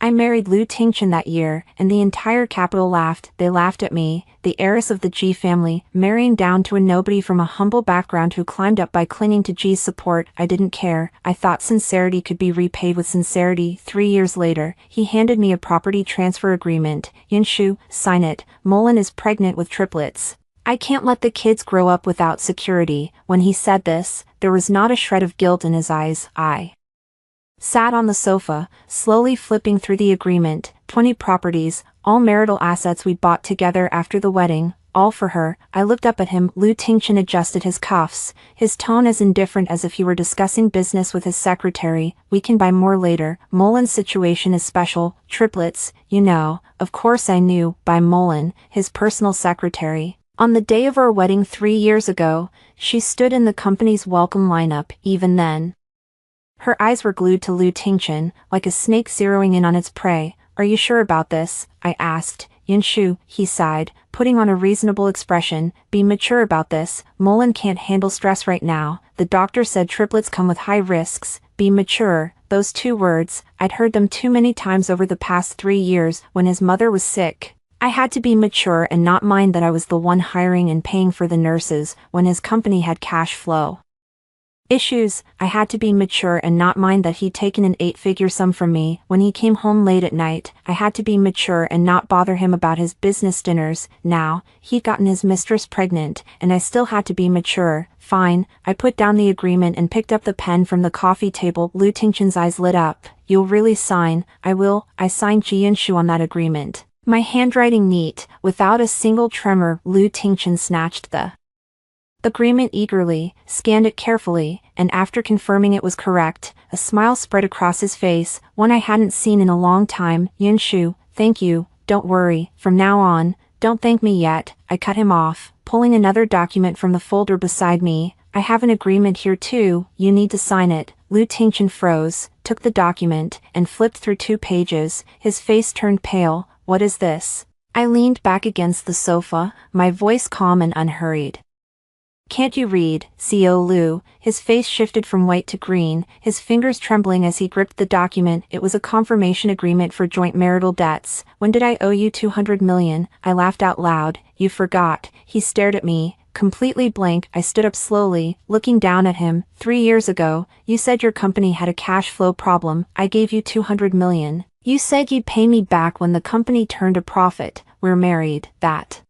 I married Lu Tingchen that year, and the entire capital laughed. They laughed at me, the heiress of the Ji family, marrying down to a nobody from a humble background who climbed up by clinging to Ji's support. I didn't care. I thought sincerity could be repaid with sincerity. 3 years later, he handed me a property transfer agreement. Yunshu, sign it. Mullen is pregnant with triplets. I can't let the kids grow up without security. When he said this, there was not a shred of guilt in his eyes. I sat on the sofa, slowly flipping through the agreement. 20 properties, all marital assets we bought together after the wedding, all for her. I looked up at him. Lu Tingchen adjusted his cuffs, his tone as indifferent as if he were discussing business with his secretary. We can buy more later. Mullen's situation is special. Triplets, you know. Of course I knew. By Mullen, his personal secretary. On the day of our wedding 3 years ago, she stood in the company's welcome lineup. Even then, her eyes were glued to Lu Tingchen, like a snake zeroing in on its prey. Are you sure about this? I asked. Yunshu, he sighed, putting on a reasonable expression. Be mature about this. Mullen can't handle stress right now. The doctor said triplets come with high risks. Be mature. Those 2 words, I'd heard them too many times over the past 3 years. When his mother was sick, I had to be mature and not mind that I was the one hiring and paying for the nurses. When his company had cash flow issues, I had to be mature and not mind that he'd taken an 8-figure sum from me. When he came home late at night, I had to be mature and not bother him about his business dinners. Now, he'd gotten his mistress pregnant, and I still had to be mature. Fine. I put down the agreement and picked up the pen from the coffee table. Lu Tingchen's eyes lit up. You'll really sign? I will. I signed Ji Yunshu on that agreement. My handwriting neat, without a single tremor. Lu Tingchen snatched the agreement eagerly, scanned it carefully, and after confirming it was correct, a smile spread across his face, one I hadn't seen in a long time. Yunshu, thank you, don't worry, from now on, don't thank me yet. I cut him off, pulling another document from the folder beside me. I have an agreement here too, you need to sign it. Lu Tingchen froze, took the document, and flipped through 2 pages. His face turned pale. What is this? I leaned back against the sofa, my voice calm and unhurried. Can't you read, CO Lu? His face shifted from white to green, his fingers trembling as he gripped the document. It was a confirmation agreement for joint marital debts. When did I owe you 200 million? I laughed out loud. You forgot. He stared at me, completely blank. I stood up slowly, looking down at him. 3 years ago, you said your company had a cash flow problem. I gave you 200 million. You said you'd pay me back when the company turned a profit. We're married. That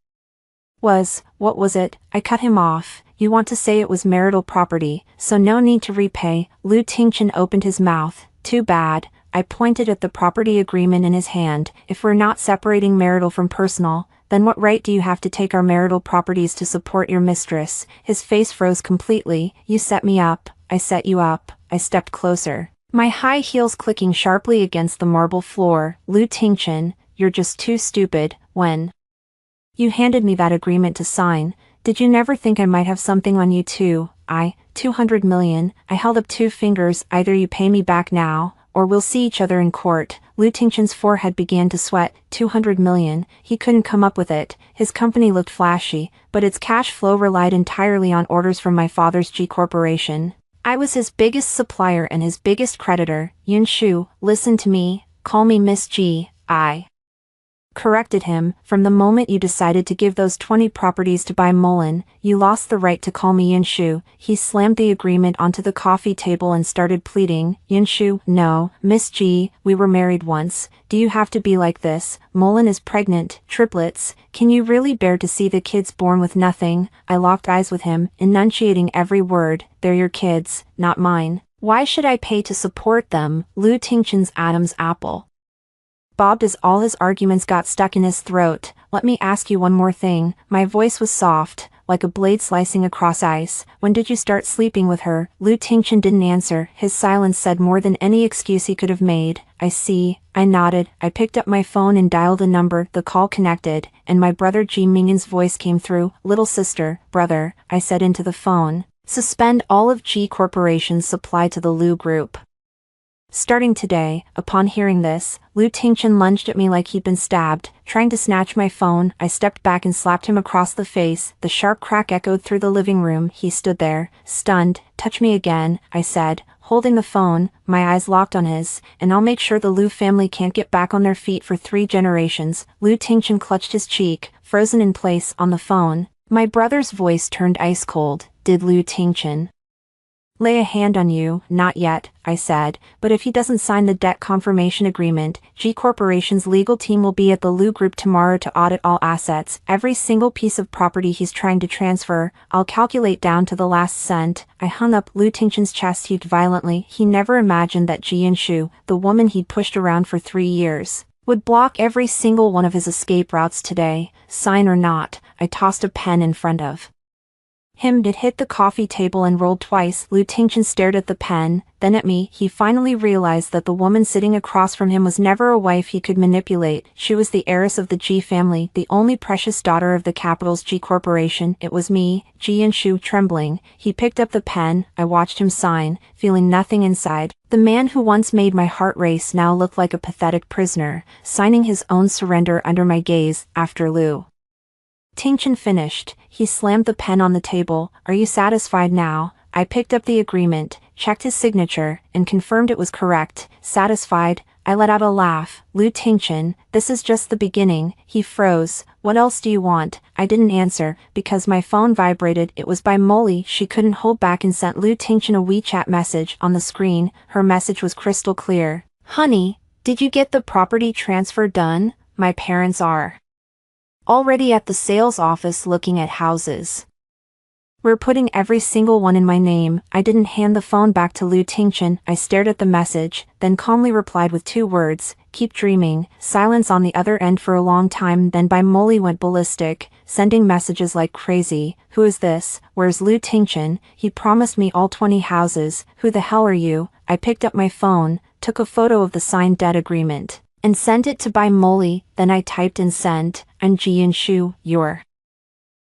was, what was it? I cut him off. You want to say it was marital property, so no need to repay. Lu Tingchen opened his mouth. Too bad. I pointed at the property agreement in his hand. If we're not separating marital from personal, then what right do you have to take our marital properties to support your mistress? His face froze completely. You set me up. I set you up. I stepped closer, my high heels clicking sharply against the marble floor. Lu Tingchen, you're just too stupid. When you handed me that agreement to sign, did you never think I might have something on you too? 200 million. I held up 2 fingers. Either you pay me back now, or we'll see each other in court. Lu Tingchen's forehead began to sweat. 200 million. He couldn't come up with it. His company looked flashy, but its cash flow relied entirely on orders from my father's G Corporation. I was his biggest supplier and his biggest creditor. Yunshu, listen to me. Call me Miss G. I corrected him. From the moment you decided to give those 20 properties to buy Mullen, you lost the right to call me Yunshu. He slammed the agreement onto the coffee table and started pleading. Yunshu, no, Miss G, we were married once. Do you have to be like this? Mullen is pregnant, triplets. Can you really bear to see the kids born with nothing? I locked eyes with him, enunciating every word. They're your kids, not mine. Why should I pay to support them? Lu Tingchen's Adam's apple bobbed as all his arguments got stuck in his throat. Let me ask you one more thing. My voice was soft, like a blade slicing across ice. When did you start sleeping with her? Lu Tingchen didn't answer. His silence said more than any excuse he could have made. I see. I nodded. I picked up my phone and dialed a number. The call connected, and my brother Ji Mingin's voice came through. Little sister, brother, I said into the phone. Suspend all of G Corporation's supply to the Lu Group. Starting today. Upon hearing this, Lu Tingchen lunged at me like he'd been stabbed, trying to snatch my phone. I stepped back and slapped him across the face. The sharp crack echoed through the living room. He stood there, stunned. Touch me again, I said, holding the phone, my eyes locked on his, and I'll make sure the Liu family can't get back on their feet for 3 generations. Liu Tingchen clutched his cheek, frozen in place on the phone. My brother's voice turned ice cold. Did Liu Tingchen lay a hand on you? Not yet, I said, but if he doesn't sign the debt confirmation agreement, G Corporation's legal team will be at the Liu Group tomorrow to audit all assets, every single piece of property he's trying to transfer. I'll calculate down to the last cent. I hung up. Liu Tingchen's chest heaved violently. He never imagined that Ji Yanshu, the woman he'd pushed around for 3 years, would block every single one of his escape routes today. Sign or not, I tossed a pen in front of him. It hit the coffee table and rolled twice. Liu Tingchen stared at the pen, then at me. He finally realized that the woman sitting across from him was never a wife he could manipulate. She was the heiress of the G family, the only precious daughter of the capital's G Corporation. It was me, Ji Yanshu. Trembling, he picked up the pen. I watched him sign, feeling nothing inside. The man who once made my heart race now looked like a pathetic prisoner, signing his own surrender under my gaze. After Liu Tingchen finished, he slammed the pen on the table. Are you satisfied now? I picked up the agreement, checked his signature, and confirmed it was correct. Satisfied? I let out a laugh. Liu Tingchen, this is just the beginning. He froze. What else do you want? I didn't answer, because my phone vibrated. It was by Molly. She couldn't hold back and sent Liu Tingchen a WeChat message. On the screen, her message was crystal clear. Honey, did you get the property transfer done? My parents are already at the sales office looking at houses. We're putting every single one in my name. I didn't hand the phone back to Liu Tingchen. I stared at the message, then calmly replied with 2 words, keep dreaming. Silence on the other end for a long time. Then by Molly went ballistic, sending messages like crazy. Who is this? Where's Liu Tingchen? He promised me all 20 houses. Who the hell are you? I picked up my phone, took a photo of the signed debt agreement, and sent it to by Molly. Then I typed and sent, I'm Ji Yanshu, your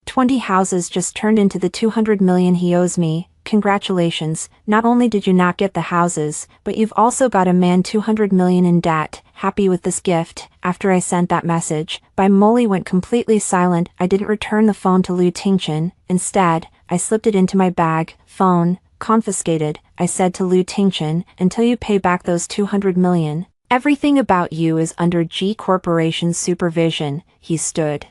20 houses just turned into the 200 million he owes me. Congratulations, not only did you not get the houses, but you've also got a man 200 million in debt. Happy with this gift? After I sent that message, by Molly went completely silent. I didn't return the phone to Liu Tingchen. Instead, I slipped it into my bag. Phone confiscated, I said to Liu Tingchen, until you pay back those 200 million. Everything about you is under G Corporation's supervision. He stood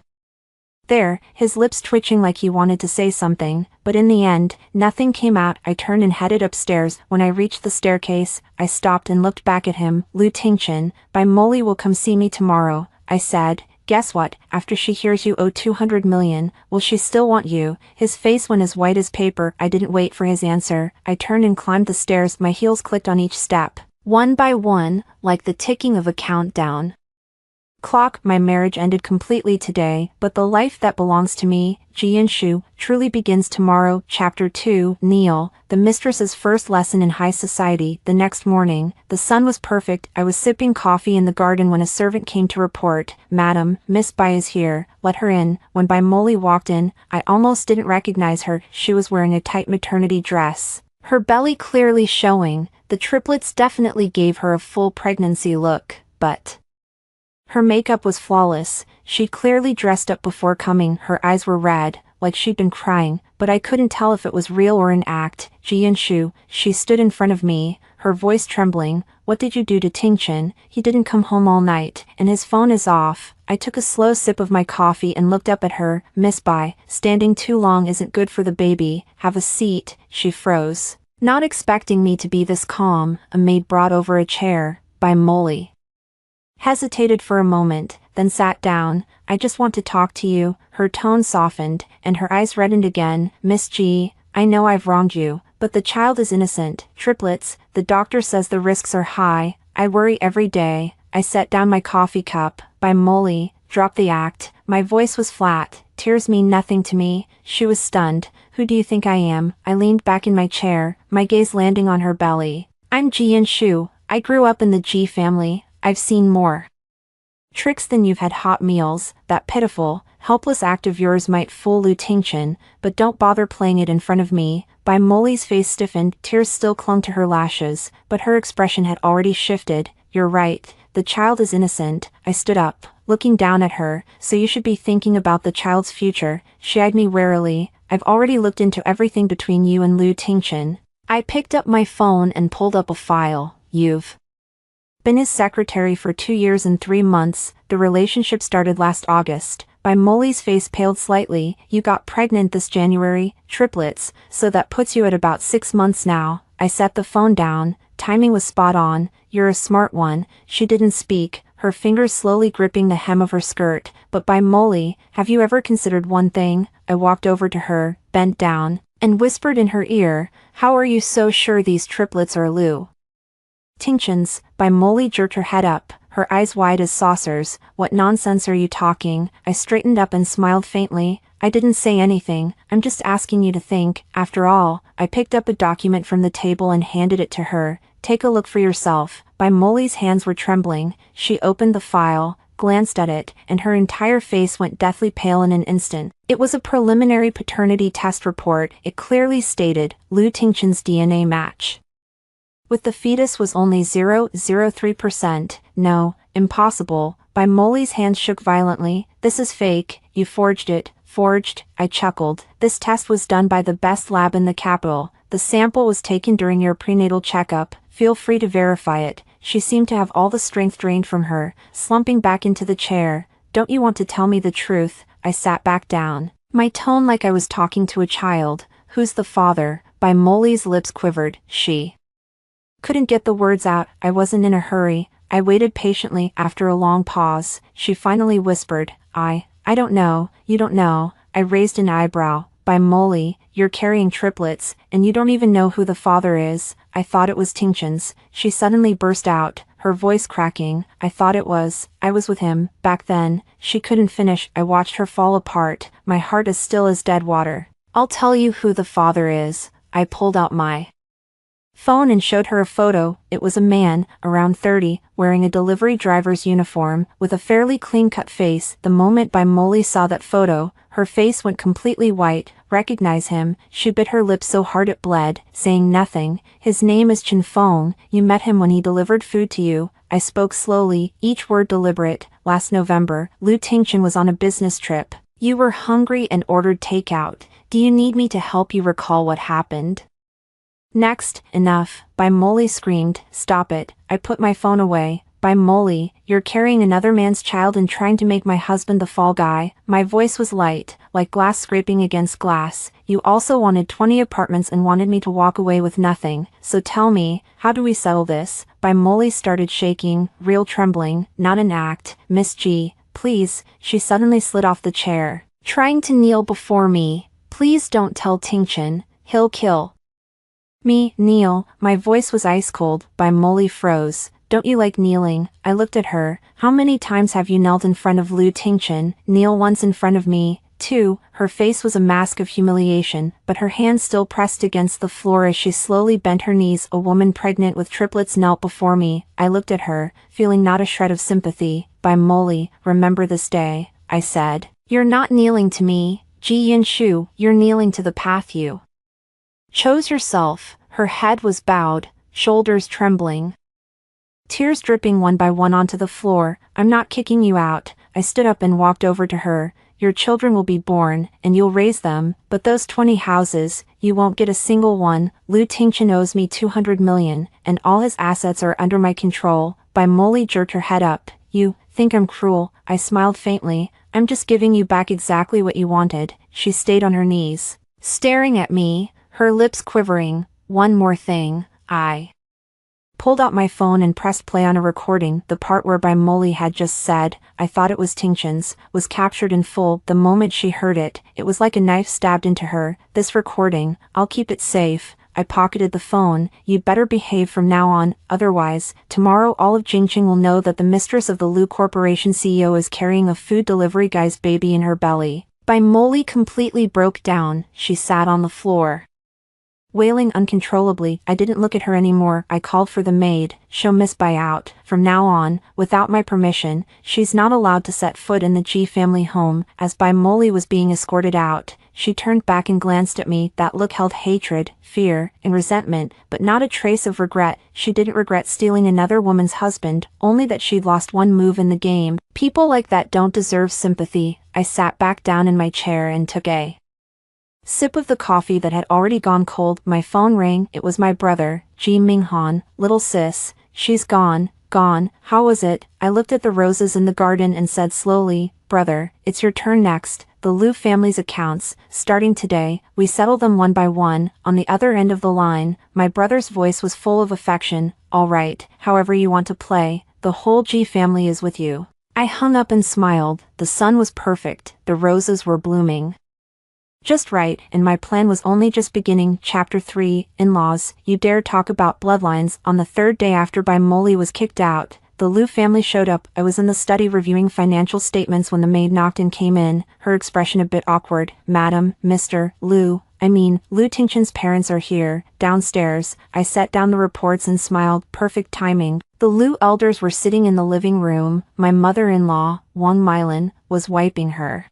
there, his lips twitching like he wanted to say something, but in the end, nothing came out. I turned and headed upstairs. When I reached the staircase, I stopped and looked back at him. Liu Tingchen, by Molly will come see me tomorrow, I said. Guess what? After she hears you owe 200 million, will she still want you? His face went as white as paper. I didn't wait for his answer. I turned and climbed the stairs. My heels clicked on each step, one by one, like the ticking of a countdown clock. My marriage ended completely today, but the life that belongs to me, Ji Yanshu, truly begins tomorrow. Chapter 2, Neil, the mistress's first lesson in high society. The next morning, the sun was perfect. I was sipping coffee in the garden when a servant came to report, Madam, Miss Bai is here, let her in. When Bai Molly walked in, I almost didn't recognize her. She was wearing a tight maternity dress, her belly clearly showing. The triplets definitely gave her a full pregnancy look, but her makeup was flawless. She'd clearly dressed up before coming. Her eyes were red, like she'd been crying, but I couldn't tell if it was real or an act. Ji Yanshu, she stood in front of me, her voice trembling. What did you do to Tingchen? He didn't come home all night, and his phone is off. I took a slow sip of my coffee and looked up at her. Miss Bai, standing too long isn't good for the baby. Have a seat. She froze, not expecting me to be this calm. A maid brought over a chair. Bai Molly hesitated for a moment, then sat down. I just want to talk to you. Her tone softened, and her eyes reddened again. Miss G, I know I've wronged you, but the child is innocent. Triplets, the doctor says the risks are high. I worry every day. I set down my coffee cup. Bai Molly, drop the act. My voice was flat. Tears mean nothing to me. She was stunned. Who do you think I am? I leaned back in my chair, my gaze landing on her belly. I'm Ji Yanshu. I grew up in the G family. I've seen more tricks than you've had hot meals. That pitiful, helpless act of yours might fool Liu Tingchen, but don't bother playing it in front of me. Bai Molly's face stiffened. Tears still clung to her lashes, but her expression had already shifted. You're right, the child is innocent. I stood up, looking down at her. So you should be thinking about the child's future. She eyed me warily. I've already looked into everything between you and Liu Tingchen. I picked up my phone and pulled up a file. You've been his secretary for 2 years and 3 months, the relationship started last August. By Molly's face paled slightly. You got pregnant this January, triplets, so that puts you at about 6 months now. I set the phone down, timing was spot on. You're a smart one. She didn't speak, her fingers slowly gripping the hem of her skirt. But by Molly, have you ever considered one thing? I walked over to her, bent down, and whispered in her ear, how are you so sure these triplets are Lou Tinctions? By Molly jerked her head up, her eyes wide as saucers. What nonsense are you talking? I straightened up and smiled faintly. I didn't say anything, I'm just asking you to think. After all, I picked up a document from the table and handed it to her. Take a look for yourself. By Molly's hands were trembling. She opened the file, glanced at it, and her entire face went deathly pale in an instant. It was a preliminary paternity test report. It clearly stated, Lou Tinction's DNA match with the fetus was only 0.03%. No, impossible. By Molly's hands shook violently. This is fake. You forged it. Forged? I chuckled. This test was done by the best lab in the capital. The sample was taken during your prenatal checkup. Feel free to verify it. She seemed to have all the strength drained from her, slumping back into the chair. Don't you want to tell me the truth? I sat back down, my tone like I was talking to a child. Who's the father? By Molly's lips quivered. She couldn't get the words out. I wasn't in a hurry. I waited patiently. After a long pause, she finally whispered, I don't know. You don't know. I raised an eyebrow. By Molly, you're carrying triplets, and you don't even know who the father is. I thought it was Tinctions. She suddenly burst out, her voice cracking. I thought it was. I was with him, back then. She couldn't finish. I watched her fall apart, my heart as still as dead water. I'll tell you who the father is. I pulled out my phone and showed her a photo. It was a man, around 30, wearing a delivery driver's uniform, with a fairly clean-cut face. The moment By Molly saw that photo, her face went completely white. Recognize him? She bit her lip so hard it bled, saying nothing. His name is Chin Fong. You met him when he delivered food to you. I spoke slowly, each word deliberate. Last November, Lou Tinction was on a business trip. You were hungry and ordered takeout. Do you need me to help you recall what happened? Next, enough. By Molly screamed, stop it. I put my phone away. By Molly, you're carrying another man's child and trying to make my husband the fall guy. My voice was light, like glass scraping against glass. You also wanted 20 apartments and wanted me to walk away with nothing. So tell me, how do we settle this? By Molly started shaking, real trembling, not an act. Miss G, please. She suddenly slid off the chair, trying to kneel before me. Please don't tell Tinction. He'll kill me. Kneel. My voice was ice cold. By Molly froze. Don't you like kneeling? I looked at her. How many times have you knelt in front of Lou Tinction? Kneel once in front of me. 2. Her face was a mask of humiliation, but her hands still pressed against the floor as she slowly bent her knees. A woman pregnant with triplets knelt before me. I looked at her, feeling not a shred of sympathy. By Molly, remember this day, I said. You're not kneeling to me, Ji Yin Shu, you're kneeling to the path you chose yourself. Her head was bowed, shoulders trembling, tears dripping one by one onto the floor. I'm not kicking you out. I stood up and walked over to her. Your children will be born, and you'll raise them, but those 20 houses, you won't get a single one. Lou Tinction owes me 200 million, and all his assets are under my control. By Molly jerked her head up. You think I'm cruel? I smiled faintly. I'm just giving you back exactly what you wanted. She stayed on her knees, staring at me, her lips quivering. One more thing. I pulled out my phone and pressed play on a recording. The part where By Molly had just said, I thought it was Tinction's, was captured in full. The moment she heard it, it was like a knife stabbed into her. This recording, I'll keep it safe. I pocketed the phone. You better behave from now on, otherwise, tomorrow all of Jingqing will know that the mistress of the Lu Corporation CEO is carrying a food delivery guy's baby in her belly. By Molly completely broke down. She sat on the floor, wailing uncontrollably. I didn't look at her anymore. I called for the maid. Show Miss Bai out. From now on, without my permission, she's not allowed to set foot in the G family home. As Bai Molly was being escorted out, she turned back and glanced at me. That look held hatred, fear, and resentment, but not a trace of regret. She didn't regret stealing another woman's husband, only that she'd lost one move in the game. People like that don't deserve sympathy. I sat back down in my chair and took a Sip of the coffee that had already gone cold. My phone rang. It was my brother, Ji Minghan. Little sis, she's gone. Gone. How was it? I looked at the roses in the garden and said slowly, brother, it's your turn next. The Liu family's accounts, starting today, we settle them one by one. On the other end of the line, my brother's voice was full of affection. All right, however you want to play, the whole Ji family is with you. I hung up and smiled. The sun was perfect, the roses were blooming just right, and my plan was only just beginning. Chapter 3, In-laws. You dare talk about bloodlines. On the third day after Molly was kicked out, the Liu family showed up. I was in the study reviewing financial statements when the maid knocked and came in, her expression a bit awkward. Madam, Mr. Liu, Liu Tingchen's parents are here, downstairs. I set down the reports and smiled. Perfect timing. The Liu elders were sitting in the living room. My mother-in-law, Wang Mylin, was wiping her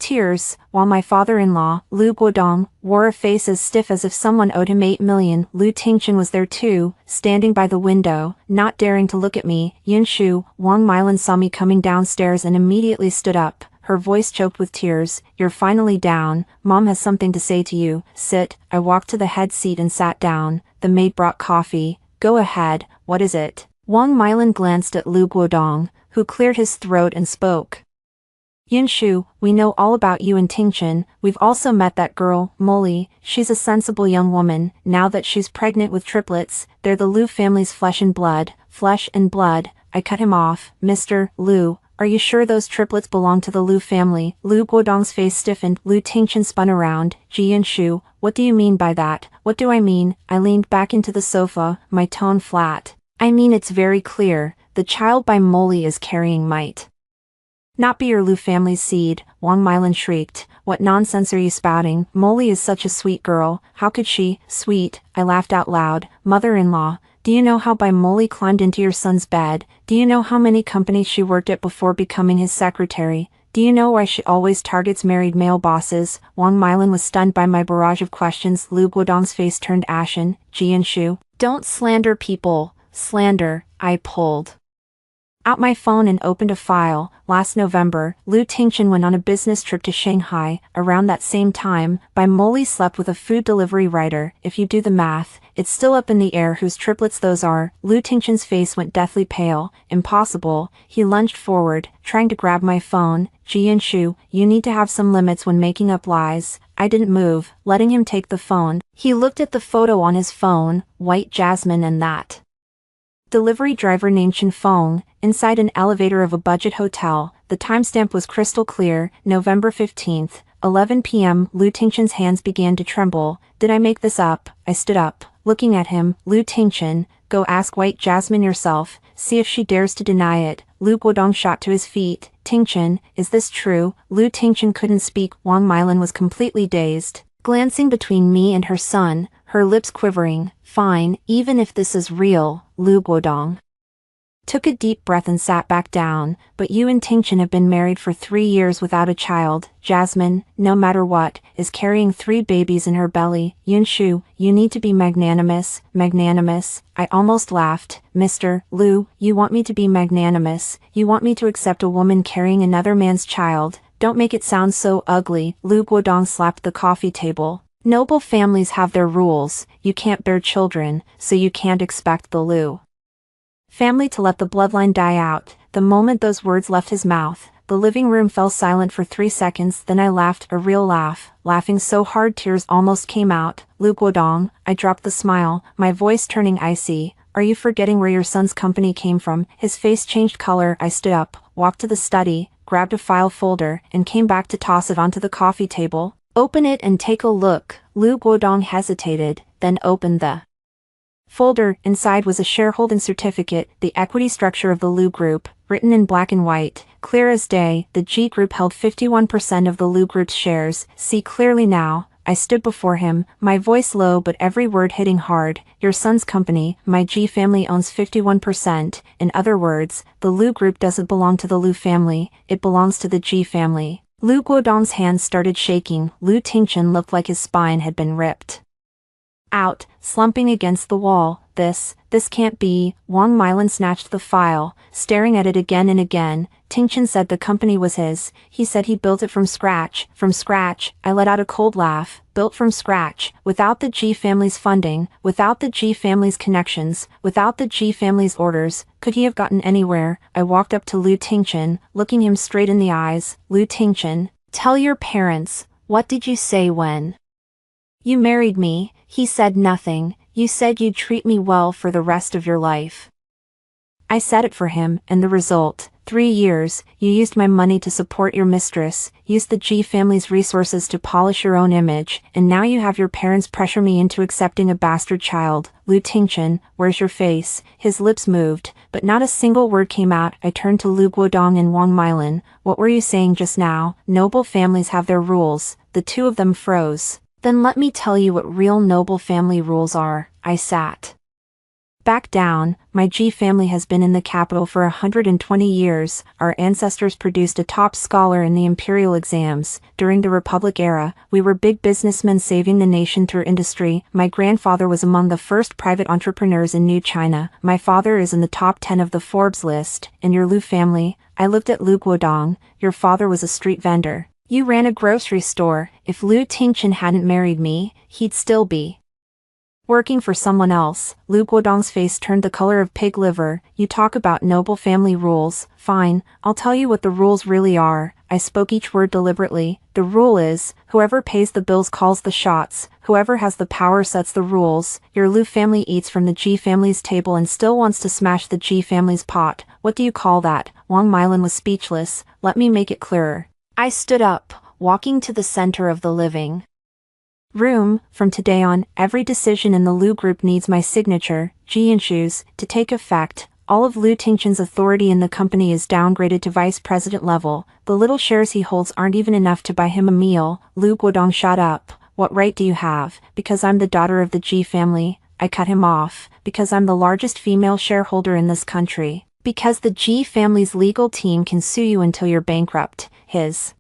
tears, while my father-in-law, Liu Guodong, wore a face as stiff as if someone owed him 8 million. Liu Tingchen was there too, standing by the window, not daring to look at me. Yunshu, Wang Mylin saw me coming downstairs and immediately stood up, her voice choked with tears. You're finally down, Mom has something to say to you. Sit. I walked to the head seat and sat down. The maid brought coffee. Go ahead, what is it? Wang Mylin glanced at Liu Guodong, who cleared his throat and spoke. Yunshu, we know all about you and Tingchen. We've also met that girl, Molly. She's a sensible young woman. Now that she's pregnant with triplets, they're the Liu family's flesh and blood. Flesh and blood. I cut him off. Mr. Liu, are you sure those triplets belong to the Liu family? Liu Guodong's face stiffened. Liu Tingchen spun around. Ji Yunshu, what do you mean by that? What do I mean? I leaned back into the sofa, my tone flat. I mean, it's very clear. The child by Molly is carrying might not be your Liu family's seed. Wang Mylin shrieked. What nonsense are you spouting? Molly is such a sweet girl. How could she? Sweet. I laughed out loud. Mother-in-law, do you know how Molly climbed into your son's bed? Do you know how many companies she worked at before becoming his secretary? Do you know why she always targets married male bosses? Wang Mylin was stunned by my barrage of questions. Liu Guodong's face turned ashen. Ji Yunshu, don't slander people. Slander. I pulled out my phone and opened a file. Last November, Liu Tingchen went on a business trip to Shanghai. Around that same time, Molly slept with a food delivery rider. If you do the math, it's still up in the air whose triplets those are. Liu Tingchen's face went deathly pale. Impossible. He lunged forward, trying to grab my phone. Ji Yunshu, you need to have some limits when making up lies. I didn't move, letting him take the phone. He looked at the photo on his phone, white jasmine and that delivery driver named Chen Feng, inside an elevator of a budget hotel. The timestamp was crystal clear, November 15th, 11 p.m. Liu Tingchen's hands began to tremble. Did I make this up? I stood up, looking at him. Liu Tingchen, go ask White Jasmine yourself, see if she dares to deny it. Liu Guodong shot to his feet. Tingchen, is this true? Liu Tingchen couldn't speak. Wang Mylin was completely dazed, glancing between me and her son, her lips quivering. Fine, even if this is real. Liu Guodong took a deep breath and sat back down. But you and Tingchen have been married for 3 years without a child. Jasmine, no matter what, is carrying 3 babies in her belly. Yunshu, you need to be magnanimous. Magnanimous? I almost laughed. Mr. Liu, you want me to be magnanimous? You want me to accept a woman carrying another man's child? Don't make it sound so ugly. Liu Guodong slapped the coffee table. Noble families have their rules. You can't bear children, so you can't expect the Liu family to let the bloodline die out. The moment those words left his mouth, the living room fell silent for 3 seconds. Then I laughed, a real laugh, laughing so hard tears almost came out. Liu Guodong, I dropped the smile, my voice turning icy. Are you forgetting where your son's company came from? His face changed color. I stood up, walked to the study, grabbed a file folder, and came back to toss it onto the coffee table. Open it and take a look. Liu Guodong hesitated, then opened the folder. Inside was a shareholding certificate, the equity structure of the Liu Group, written in black and white, clear as day. The G Group held 51% of the Liu Group's shares. See clearly now. I stood before him, my voice low but every word hitting hard. Your son's company, my G family, owns 51%. In other words, the Liu Group doesn't belong to the Liu family, it belongs to the G family. Liu Guodong's hands started shaking. Liu Tingchen looked like his spine had been ripped out, slumping against the wall. This can't be. Wang Milan snatched the file, staring at it again and again. Tingchen said the company was his. He said he built it from scratch. From scratch, I let out a cold laugh. Built from scratch, without the G family's funding, without the G family's connections, without the G family's orders, could he have gotten anywhere? I walked up to Lu Tingchen, looking him straight in the eyes. Lu Tingchen, tell your parents, what did you say when you married me? He said nothing. You said you'd treat me well for the rest of your life. I said it for him, and the result, 3 years, you used my money to support your mistress, used the G family's resources to polish your own image, and now you have your parents pressure me into accepting a bastard child. Lu Tingchen, where's your face? His lips moved, but not a single word came out. I turned to Lu Guodong and Wang Milan. What were you saying just now? Noble families have their rules. The two of them froze. Then let me tell you what real noble family rules are. I sat back down. My G family has been in the capital for 120 years. Our ancestors produced a top scholar in the imperial exams. During the Republic era, we were big businessmen saving the nation through industry. My grandfather was among the first private entrepreneurs in New China. My father is in the top 10 of the Forbes list. And your Lu family? I looked at Lu Guodong. Your father was a street vendor. You ran a grocery store. If Lu Tingchen hadn't married me, he'd still be working for someone else. Lu Guodong's face turned the color of pig liver. You talk about noble family rules. Fine, I'll tell you what the rules really are. I spoke each word deliberately. The rule is, whoever pays the bills calls the shots. Whoever has the power sets the rules. Your Lu family eats from the G family's table and still wants to smash the G family's pot. What do you call that? Wang Milan was speechless. Let me make it clearer. I stood up, walking to the center of the living room. From today on, every decision in the Lu group needs my signature, G issues, to take effect. All of Lu Tingchen's authority in the company is downgraded to vice president level. The little shares he holds aren't even enough to buy him a meal. Lu Guodong shot up. What right do you have? Because I'm the daughter of the G family. I cut him off. Because I'm the largest female shareholder in this country. Because the G family's legal team can sue you until you're bankrupt. His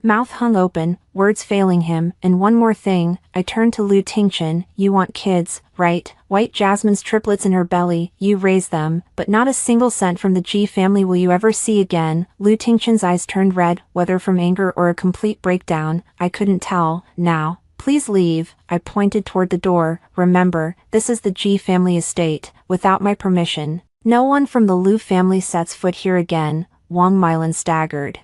mouth hung open, words failing him. And one more thing, I turned to Lu Tingchen. You want kids, right? White Jasmine's triplets in her belly, you raise them, but not a single cent from the G family will you ever see again. Lu Tingchen's eyes turned red, whether from anger or a complete breakdown, I couldn't tell. Now, please leave. I pointed toward the door. Remember, this is the G family estate. Without my permission, no one from the Lu family sets foot here again. Wang Milan staggered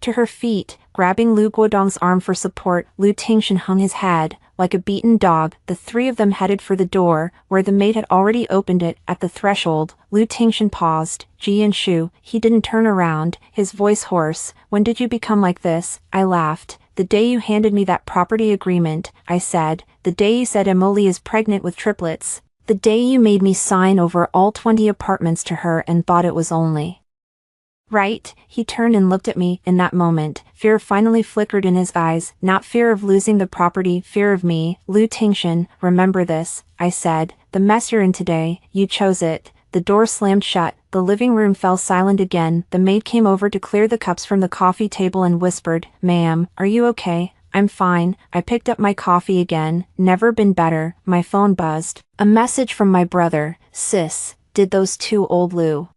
to her feet, grabbing Lu Guodong's arm for support. Lu Tingchen hung his head. Like a beaten dog, the three of them headed for the door, where the maid had already opened it. At the threshold, Lu Tingchen paused. Ji and Shu, he didn't turn around, his voice hoarse. When did you become like this? I laughed. The day you handed me that property agreement, I said. The day you said Emily is pregnant with triplets. The day you made me sign over all 20 apartments to her and thought it was only right. He turned and looked at me. In that moment, fear finally flickered in his eyes. Not fear of losing the property, fear of me. Lu Tingchen, remember this, I said. The mess you're in today, you chose it. The door slammed shut. The living room fell silent again. The maid came over to clear the cups from the coffee table and whispered, "Ma'am, are you okay?" "I'm fine." I picked up my coffee again. Never been better. My phone buzzed. A message from my brother. "Sis, did those two old Lu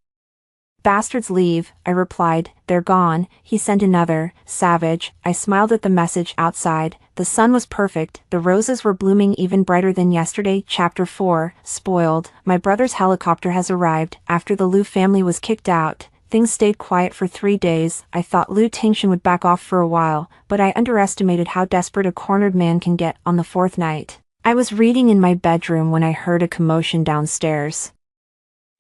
bastards leave?" I replied. "They're gone." He sent another. "Savage." I smiled at the message. Outside, the sun was perfect. The roses were blooming even brighter than yesterday. Chapter 4, Spoiled. My brother's helicopter has arrived. After the Lu family was kicked out, things stayed quiet for 3 days. I thought Lu Tingchen would back off for a while, but I underestimated how desperate a cornered man can get. On the 4th night, I was reading in my bedroom when I heard a commotion downstairs.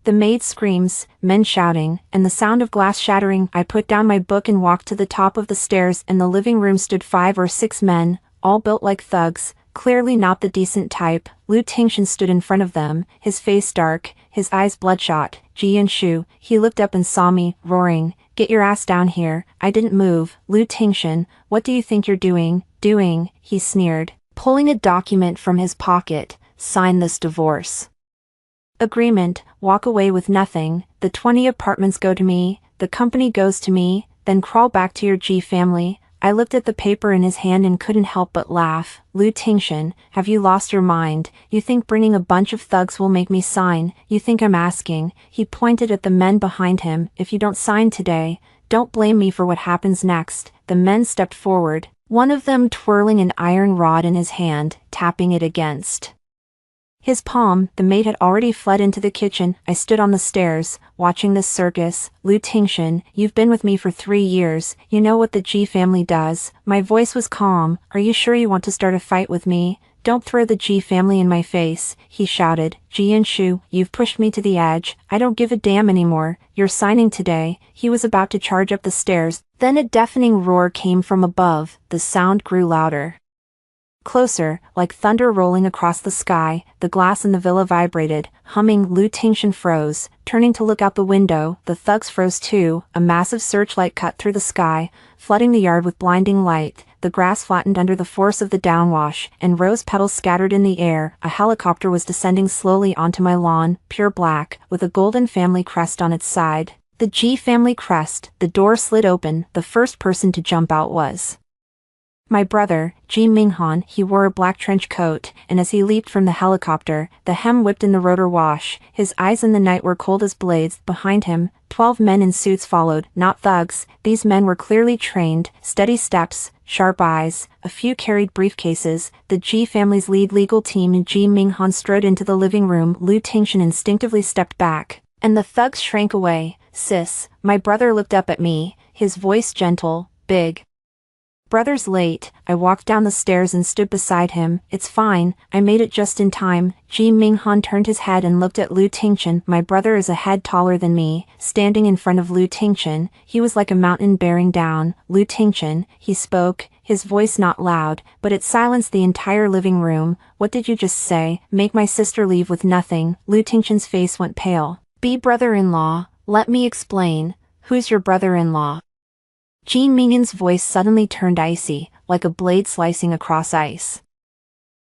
The maid's screams, men shouting, and the sound of glass shattering. I put down my book and walked to the top of the stairs. In the living room stood 5 or 6 men, all built like thugs, clearly not the decent type. Lu Tingchen stood in front of them, his face dark, his eyes bloodshot. Ji and Shu, he looked up and saw me, roaring, "Get your ass down here." I didn't move. "Lu Tingchen, what do you think you're doing?" "Doing," he sneered, pulling a document from his pocket. "Sign this divorce agreement, walk away with nothing. The 20 apartments go to me, the company goes to me, then crawl back to your G family." I looked at the paper in his hand and couldn't help but laugh. Lu Tingshan, have you lost your mind? You think bringing a bunch of thugs will make me sign? You think I'm asking? He pointed at the men behind him. If you don't sign today, don't blame me for what happens next. The men stepped forward, one of them twirling an iron rod in his hand, tapping it against his palm. The maid had already fled into the kitchen. I stood on the stairs, watching this circus. Lu Tingshan, you've been with me for 3 years. You know what the Ji family does. My voice was calm. Are you sure you want to start a fight with me? Don't throw the Ji family in my face, he shouted. Ji and Shu, you've pushed me to the edge. I don't give a damn anymore. You're signing today. He was about to charge up the stairs. Then a deafening roar came from above. The sound grew louder. Closer, like thunder rolling across the sky. The glass in the villa vibrated, humming. Lu Tingshan froze, turning to look out the window. The thugs froze too. A massive searchlight cut through the sky, flooding the yard with blinding light. The grass flattened under the force of the downwash, and rose petals scattered in the air. A helicopter was descending slowly onto my lawn, pure black, with a golden family crest on its side. The Ji family crest. The door slid open. The first person to jump out was my brother, Ji Minghan. He wore a black trench coat, and as he leaped from the helicopter, the hem whipped in the rotor wash. His eyes in the night were cold as blades. Behind him, 12 men in suits followed, not thugs. These men were clearly trained, steady steps, sharp eyes. A few carried briefcases. The Ji family's lead legal team and Ji Minghan strode into the living room. Lu Tingshan instinctively stepped back, and the thugs shrank away. Sis, my brother looked up at me, his voice gentle, big. Brother's late. I walked down the stairs and stood beside him. It's fine, I made it just in time. Ji Minghan turned his head and looked at Lu Tingshan. My brother is a head taller than me. Standing in front of Lu Tingshan, he was like a mountain bearing down. Lu Tingshan, he spoke, his voice not loud, but it silenced the entire living room. What did you just say? Make my sister leave with nothing? Lu Tingshan's face went pale. Be brother-in-law, let me explain. Who's your brother-in-law? Ji Minghan's voice suddenly turned icy, like a blade slicing across ice.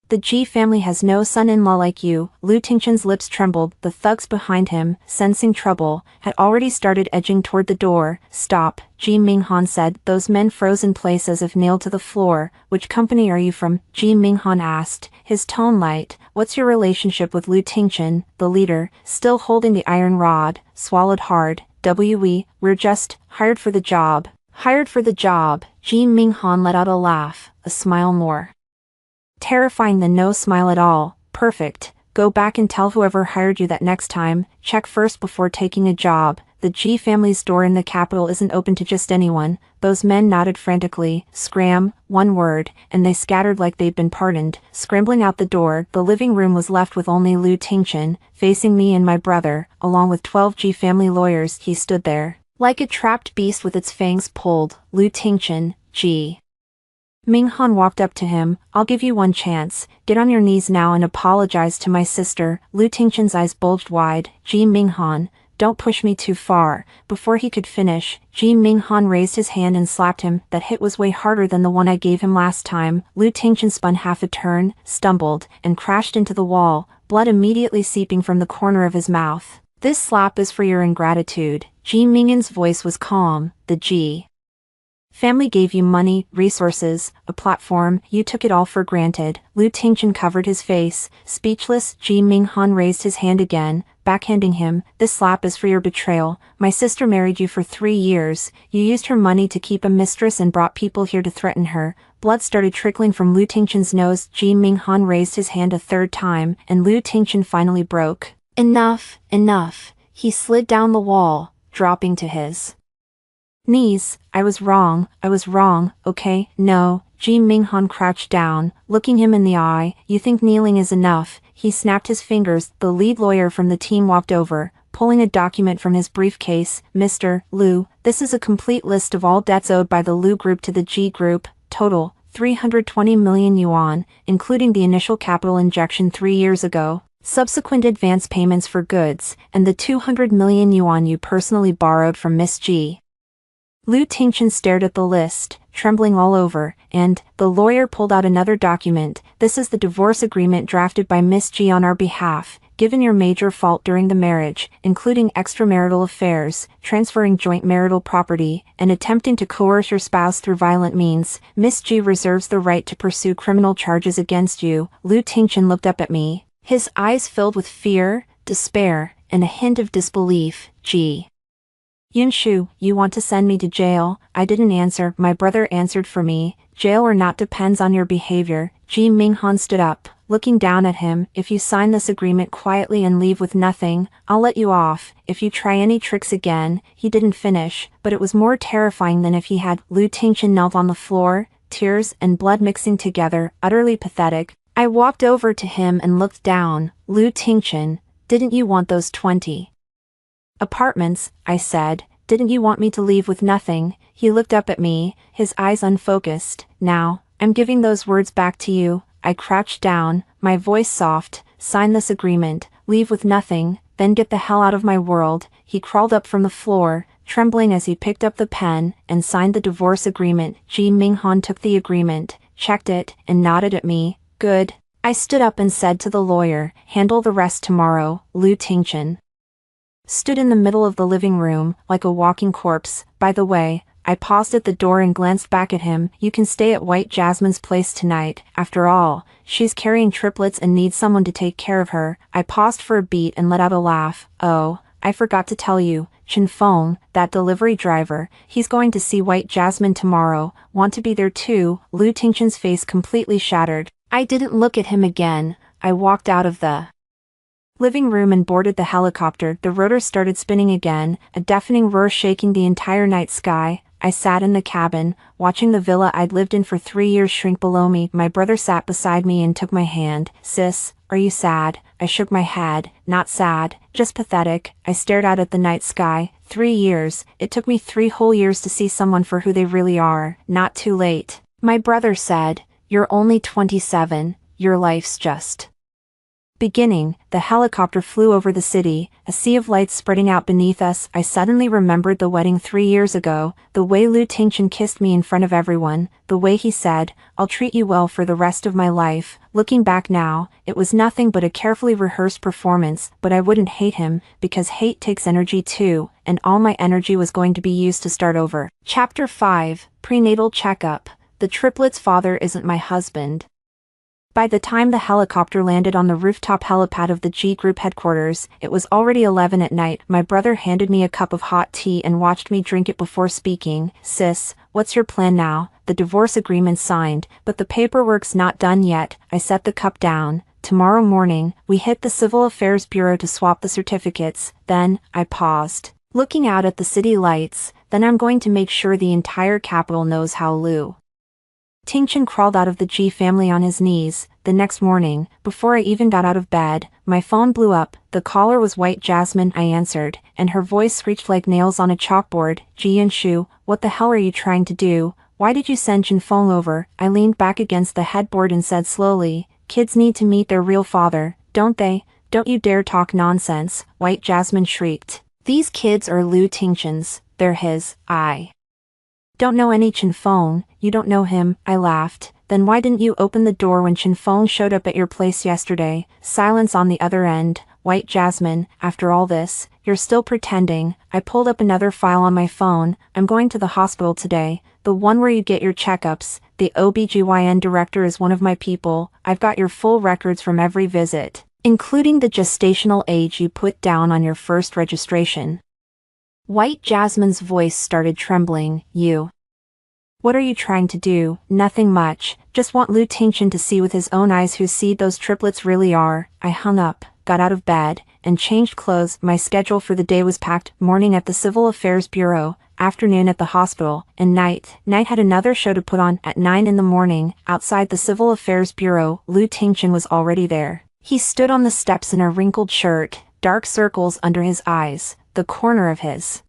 The Ji family has no son-in-law like you. Lu Tingshan's lips trembled. The thugs behind him, sensing trouble, had already started edging toward the door. Stop, Ji Minghan said. Those men froze in place as if nailed to the floor. Which company are you from? Ji Minghan asked, his tone light. What's your relationship with Lu Tingshan? The leader, still holding the iron rod, swallowed hard. We're just hired for the job. Hired for the job. Ji Minghan let out a laugh, a smile more terrifying than no smile at all. Perfect. Go back and tell whoever hired you that next time, check first before taking a job. The Ji family's door in the capital isn't open to just anyone. Those men nodded frantically. Scram, one word, and they scattered like they'd been pardoned. Scrambling out the door, the living room was left with only Lu Tingshan, facing me and my brother, along with 12 Ji family lawyers. He stood there, like a trapped beast with its fangs pulled. Lu Tingshan, Ji Minghan walked up to him. I'll give you one chance. Get on your knees now and apologize to my sister. Lu Tingshan's eyes bulged wide. Ji Minghan, don't push me too far. Before he could finish, Ji Minghan raised his hand and slapped him. That hit was way harder than the one I gave him last time. Lu Tingshan spun half a turn, stumbled, and crashed into the wall, blood immediately seeping from the corner of his mouth. This slap is for your ingratitude. Ji Minghan's voice was calm. The Ji family gave you money, resources, a platform. You took it all for granted. Lu Tingshan covered his face, speechless. Ji Minghan raised his hand again, backhanding him. This slap is for your betrayal. My sister married you for 3 years. You used her money to keep a mistress and brought people here to threaten her. Blood started trickling from Lu Tingshan's nose. Ji Minghan raised his hand a third time, and Lu Tingshan finally broke. Enough, enough. He slid down the wall, dropping to his knees. I was wrong, okay? No. Ji Minghan crouched down, looking him in the eye. You think kneeling is enough? He snapped his fingers. The lead lawyer from the team walked over, pulling a document from his briefcase. Mr. Lu, this is a complete list of all debts owed by the Lu Group to the Ji Group, total 320 million yuan, including the initial capital injection 3 years ago, subsequent advance payments for goods, and the 200 million yuan you personally borrowed from Miss Ji. Lu Tingshan stared at the list, trembling all over, and the lawyer pulled out another document. This is the divorce agreement drafted by Miss Ji on our behalf. given your major fault during the marriage, including extramarital affairs, transferring joint marital property, and attempting to coerce your spouse through violent means, Miss G reserves the right to pursue criminal charges against you. Lu Tingchen looked up at me, his eyes filled with fear, despair, and a hint of disbelief. G. Yunshu, you want to send me to jail? I didn't answer. My brother answered for me. Jail or not depends on your behavior. Ji Minghan stood up, looking down at him. If you sign this agreement quietly and leave with nothing, I'll let you off. If you try any tricks again. He didn't finish, but it was more terrifying than if he had. Lu Tingchen knelt on the floor, tears and blood mixing together, utterly pathetic. I walked over to him and looked down. Lu Tingchen, didn't you want those 20 apartments? I said. Didn't you want me to leave with nothing? He looked up at me, his eyes unfocused. Now, I'm giving those words back to you. I crouched down, my voice soft. Sign this agreement, leave with nothing, then get the hell out of my world. He crawled up from the floor, trembling as he picked up the pen, and signed the divorce agreement. Ji Minghan took the agreement, checked it, and nodded at me. Good. I stood up and said to the lawyer, handle the rest tomorrow. Lu Tingchen stood in the middle of the living room, like a walking corpse. By the way, I paused at the door and glanced back at him. You can stay at White Jasmine's place tonight. After all, she's carrying triplets and needs someone to take care of her. I paused for a beat and let out a laugh. Oh, I forgot to tell you, Chen Feng, that delivery driver, he's going to see White Jasmine tomorrow. Want to be there too? Lu Tingchen's face completely shattered. I didn't look at him again. I walked out of the living room and boarded the helicopter. The rotor started spinning again, a deafening roar shaking the entire night sky. I sat in the cabin, watching the villa I'd lived in for 3 years shrink below me. My brother sat beside me and took my hand. Sis, are you sad? I shook my head. Not sad, just pathetic. I stared out at the night sky. 3 years. It took me 3 whole years to see someone for who they really are. Not too late. My brother said, you're only 27, your life's just beginning. The helicopter flew over the city, a sea of lights spreading out beneath us. I suddenly remembered the wedding 3 years ago, the way Lu Tingchen kissed me in front of everyone, the way he said, I'll treat you well for the rest of my life. Looking back now, it was nothing but a carefully rehearsed performance, but I wouldn't hate him, because hate takes energy too, and all my energy was going to be used to start over. Chapter 5, Prenatal Checkup. The triplets' father isn't my husband. By the time the helicopter landed on the rooftop helipad of the G Group headquarters, it was already 11 at night. My brother handed me a cup of hot tea and watched me drink it before speaking. Sis, what's your plan now? The divorce agreement's signed, but the paperwork's not done yet. I set the cup down. Tomorrow morning, we hit the Civil Affairs Bureau to swap the certificates. Then, I paused, looking out at the city lights. Then I'm going to make sure the entire capital knows how Lu Tingchen crawled out of the G family on his knees. The next morning, before I even got out of bed, my phone blew up. The caller was White Jasmine. I answered, and her voice screeched like nails on a chalkboard. Ji Yunshu, what the hell are you trying to do? Why did you send Chen Feng over? I leaned back against the headboard and said slowly, kids need to meet their real father, don't they? Don't you dare talk nonsense, White Jasmine shrieked. These kids are Lu Tingchen's, they're his. I don't know any Chen Feng. You don't know him. I laughed. Then why didn't you open the door when Chen Feng showed up at your place yesterday? Silence on the other end. White Jasmine, after all this, you're still pretending. I pulled up another file on my phone. I'm going to the hospital today, the one where you get your checkups. The OBGYN director is one of my people. I've got your full records from every visit, including the gestational age you put down on your first registration. White Jasmine's voice started trembling. What are you trying to do? Nothing much, just want Lu Tingchen to see with his own eyes whose seed those triplets really are. I hung up, got out of bed, and changed clothes. My schedule for the day was packed: morning at the Civil Affairs Bureau, afternoon at the hospital, and night. Night had another show to put on. At 9 in the morning, outside the Civil Affairs Bureau, Lu Tingchen was already there. He stood on the steps in a wrinkled shirt, dark circles under his eyes, the corner of his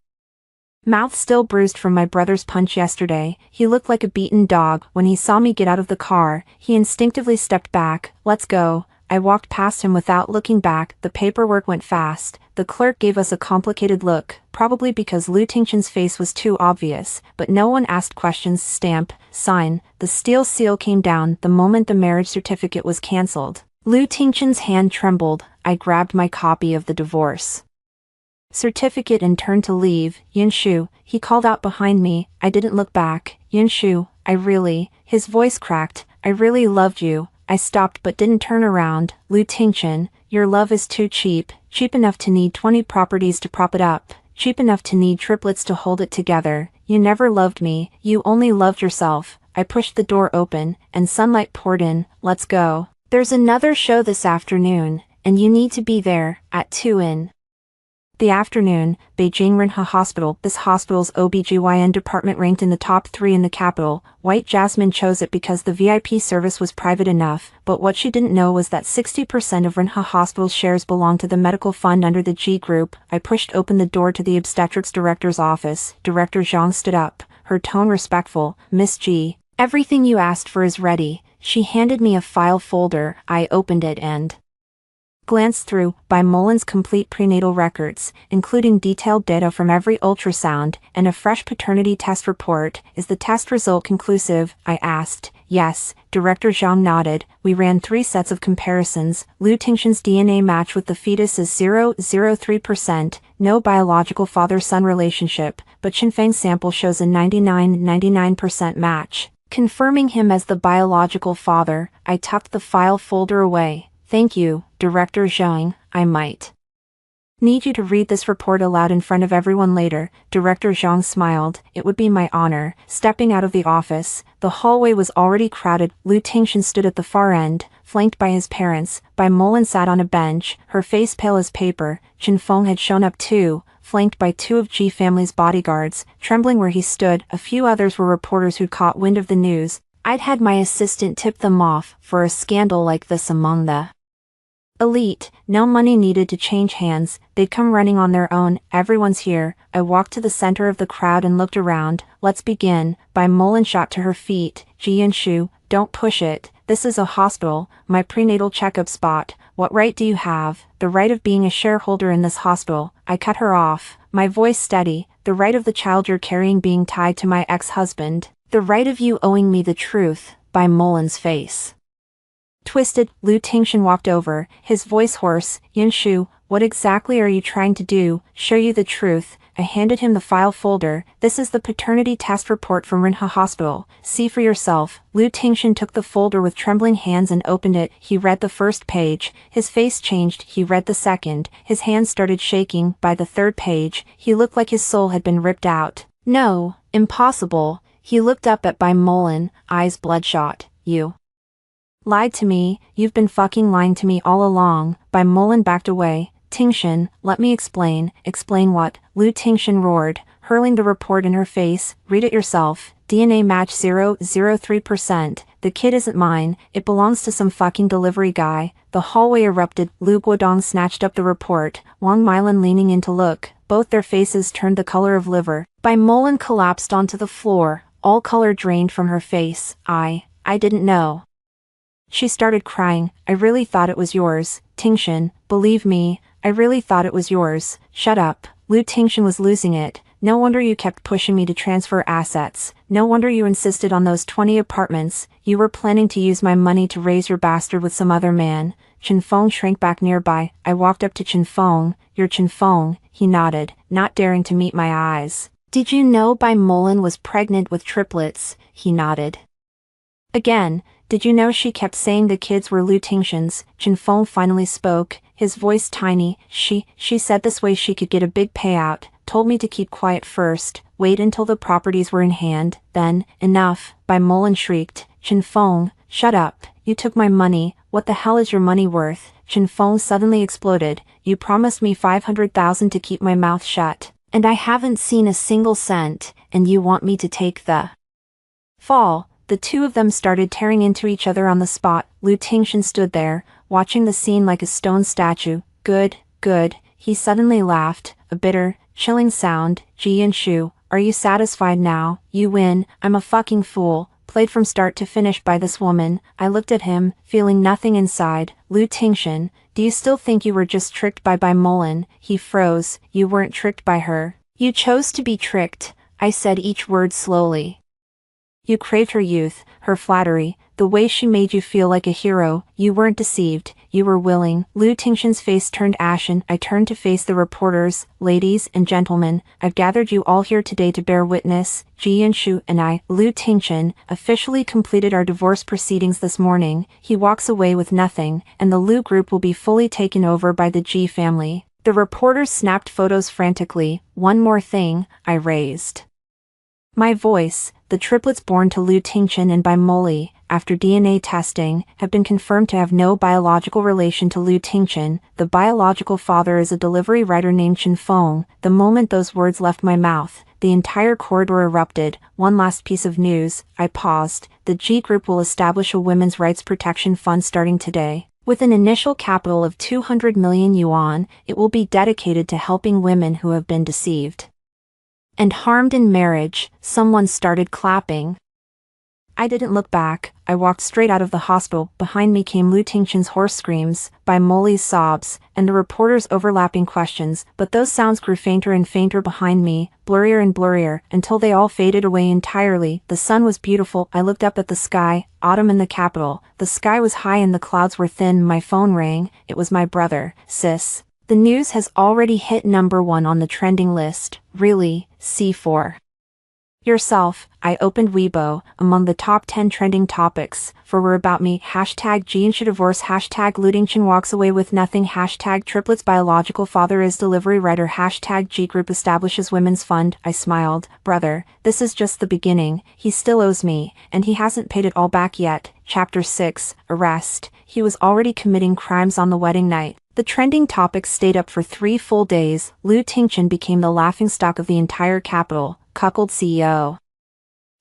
mouth still bruised from my brother's punch yesterday. He looked like a beaten dog. When he saw me get out of the car, he instinctively stepped back. Let's go. I walked past him without looking back. The paperwork went fast. The clerk gave us a complicated look, probably because Lu Tingchen's face was too obvious, but no one asked questions. Stamp, sign. The steel seal came down the moment the marriage certificate was cancelled. Lu Tingchen's hand trembled. I grabbed my copy of the divorce certificate and turned to leave. Yunshu, he called out behind me. I didn't look back. Yunshu, his voice cracked. I really loved you. I stopped but didn't turn around. Lu Tingchen, your love is too cheap enough to need 20 properties to prop it up, cheap enough to need triplets to hold it together. You never loved me, you only loved yourself. I pushed the door open, and sunlight poured in. Let's go. There's another show this afternoon, and you need to be there, at 2 in the afternoon. Beijing Rinhe Hospital. This hospital's OBGYN department ranked in the top 3 in the capital. White Jasmine chose it because the VIP service was private enough, but what she didn't know was that 60% of Rinhe Hospital's shares belong to the medical fund under the G Group. I pushed open the door to the obstetrics director's office. Director Zhang stood up, her tone respectful. Miss G, everything you asked for is ready. She handed me a file folder. I opened it and glanced through by Mullen's complete prenatal records, including detailed data from every ultrasound, and a fresh paternity test report. Is the test result conclusive? I asked. Yes, Director Zhang nodded. We ran 3 sets of comparisons. Lu Tingchen's DNA match with the fetus is 0.03%, no biological father-son relationship, but Qinfeng's sample shows a 99% match, confirming him as the biological father. I tucked the file folder away. Thank you, Director Zhang. I might need you to read this report aloud in front of everyone later. Director Zhang smiled. It would be my honor. Stepping out of the office, the hallway was already crowded. Lu Tingchen stood at the far end, flanked by his parents. Bai Mullen sat on a bench, her face pale as paper. Chen Feng had shown up too, flanked by 2 of Ji family's bodyguards, trembling where he stood. A few others were reporters who'd caught wind of the news. I'd had my assistant tip them off. For a scandal like this among the elite, no money needed to change hands. They'd come running on their own. Everyone's here. I walked to the center of the crowd and looked around. Let's begin. Bai Mullen shot to her feet. Ji Yanshu, don't push it. This is a hospital, my prenatal checkup spot. What right do you have? The right of being a shareholder in this hospital. I cut her off, my voice steady. The right of the child you're carrying being tied to my ex-husband. The right of you owing me the truth. Bai Mullen's face twisted. Lu Tingchen walked over, his voice hoarse. Yanshu, what exactly are you trying to do? Show you the truth. I handed him the file folder. This is the paternity test report from Rinhe Hospital. See for yourself. Lu Tingchen took the folder with trembling hands and opened it. He read the first page. His face changed. He read the second. His hands started shaking. By the third page, he looked like his soul had been ripped out. No, impossible. He looked up at Bai Mullen, eyes bloodshot. You lied to me. You've been fucking lying to me all along. Bai Mullen backed away. Tingchen, let me explain. Explain what? Lu Tingchen roared, hurling the report in her face. Read it yourself. DNA match 0.03%. The kid isn't mine. It belongs to some fucking delivery guy. The hallway erupted. Lu Guodong snatched up the report, Wang Milan leaning in to look. Both their faces turned the color of liver. Bai Mullen collapsed onto the floor. All color drained from her face. I didn't know. She started crying. I really thought it was yours, Tingchen. Believe me, I really thought it was yours. Shut up. Lu Tingchen was losing it. No wonder you kept pushing me to transfer assets. No wonder you insisted on those 20 apartments. You were planning to use my money to raise your bastard with some other man. Chen Feng shrank back nearby. I walked up to Chen Feng. You're Chen Feng, he nodded, not daring to meet my eyes. Did you know Bai Mullen was pregnant with triplets? He nodded. Again. Did you know she kept saying the kids were Lu Tingchen's? Chen Feng finally spoke, his voice tiny. She said this way she could get a big payout. Told me to keep quiet first, wait until the properties were in hand, then, enough. Bai Mullen shrieked. Chen Feng, shut up. You took my money. What the hell is your money worth? Chen Feng suddenly exploded. You promised me 500,000 to keep my mouth shut. And I haven't seen a single cent, and you want me to take the fall. The 2 of them started tearing into each other on the spot. Lu Tingchen stood there, watching the scene like a stone statue. Good. He suddenly laughed, a bitter, chilling sound. Ji Yanshu, are you satisfied now? You win. I'm a fucking fool, played from start to finish by this woman. I looked at him, feeling nothing inside. Lu Tingchen, do you still think you were just tricked by Bai Mullen? He froze. You weren't tricked by her. You chose to be tricked. I said each word slowly. You craved her youth, her flattery, the way she made you feel like a hero. You weren't deceived, you were willing. Lu Tingxin's face turned ashen. I turned to face the reporters. Ladies and gentlemen, I've gathered you all here today to bear witness. Ji Yanshu and I, Lu Tingxin, officially completed our divorce proceedings this morning. He walks away with nothing, and the Lu group will be fully taken over by the Ji family. The reporters snapped photos frantically. One more thing, I raised my voice. The triplets born to Lu Tingxin and by Molly, after DNA testing, have been confirmed to have no biological relation to Lu Tingxin. The biological father is a delivery rider named Chen Feng. The moment those words left my mouth, the entire corridor erupted. One last piece of news. I paused. The G Group will establish a women's rights protection fund starting today. With an initial capital of 200 million yuan, it will be dedicated to helping women who have been deceived and harmed in marriage. Someone started clapping. I didn't look back. I walked straight out of the hospital. Behind me came Lu Tingxin's hoarse screams, by Molly's sobs, and the reporters' overlapping questions, but those sounds grew fainter and fainter behind me, blurrier and blurrier, until they all faded away entirely. The sun was beautiful. I looked up at the sky, autumn in the capital. The sky was high and the clouds were thin. My phone rang. It was my brother. Sis, the news has already hit #1 on the trending list. Really? C4. Yourself. I opened Weibo, among the top 10 trending topics, for were about me, hashtag Ji Yanshu divorce, hashtag Lu Tingxin walks away with nothing, hashtag triplets biological father is delivery rider, hashtag G Group establishes women's fund. I smiled. Brother, this is just the beginning. He still owes me, and he hasn't paid it all back yet. Chapter 6, Arrest. He was already committing crimes on the wedding night. The trending topics stayed up for 3 full days. Lu Tingxin became the laughingstock of the entire capital. Cuckold CEO.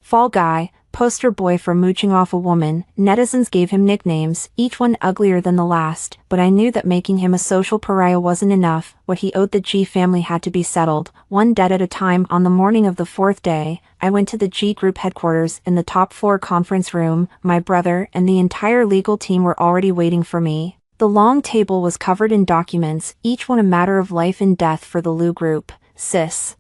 Fall guy, poster boy for mooching off a woman. Netizens gave him nicknames, each one uglier than the last, but I knew that making him a social pariah wasn't enough. What he owed the G family had to be settled, one debt at a time. On the morning of the 4th day, I went to the G Group headquarters. In the top floor conference room, my brother and the entire legal team were already waiting for me. The long table was covered in documents, each one a matter of life and death for the Lu Group. Sis,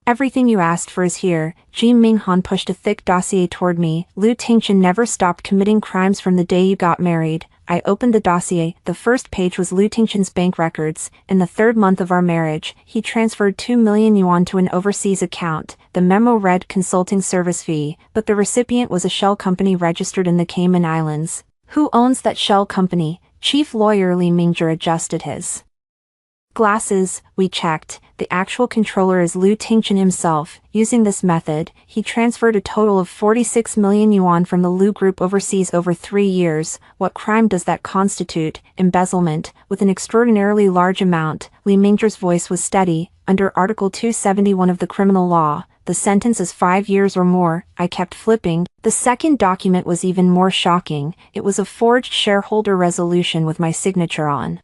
everything you asked for is here. Ji Minghan pushed a thick dossier toward me. Lu Tingxin never stopped committing crimes from the day you got married. I opened the dossier. The first page was Lu Tingxin's bank records. In the 3rd month of our marriage, he transferred 2 million yuan to an overseas account. The memo read consulting service fee, but the recipient was a shell company registered in the Cayman Islands. Who owns that shell company? Chief lawyer Li Mingzhi adjusted his glasses. We checked. The actual controller is Lu Tingxin himself. Using this method, he transferred a total of 46 million yuan from the Lu Group overseas over 3 years. What crime does that constitute? Embezzlement, with an extraordinarily large amount. Li Mingzhi's voice was steady. Under Article 271 of the criminal law, the sentence is 5 years or more. I kept flipping. The second document was even more shocking. It was a forged shareholder resolution with my signature on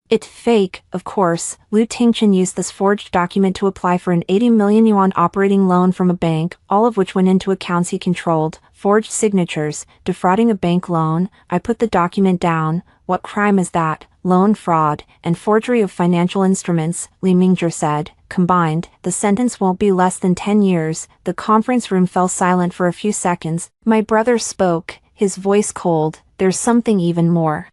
it. Fake, of course. Lu Tingxin used this forged document to apply for an 80 million yuan operating loan from a bank, all of which went into accounts he controlled. Forged signatures, defrauding a bank loan. I put the document down. What crime is that? Loan fraud and forgery of financial instruments, Li Mingzhi said. Combined, the sentence won't be less than 10 years. The conference room fell silent for a few seconds. My brother spoke, his voice cold. There's something even more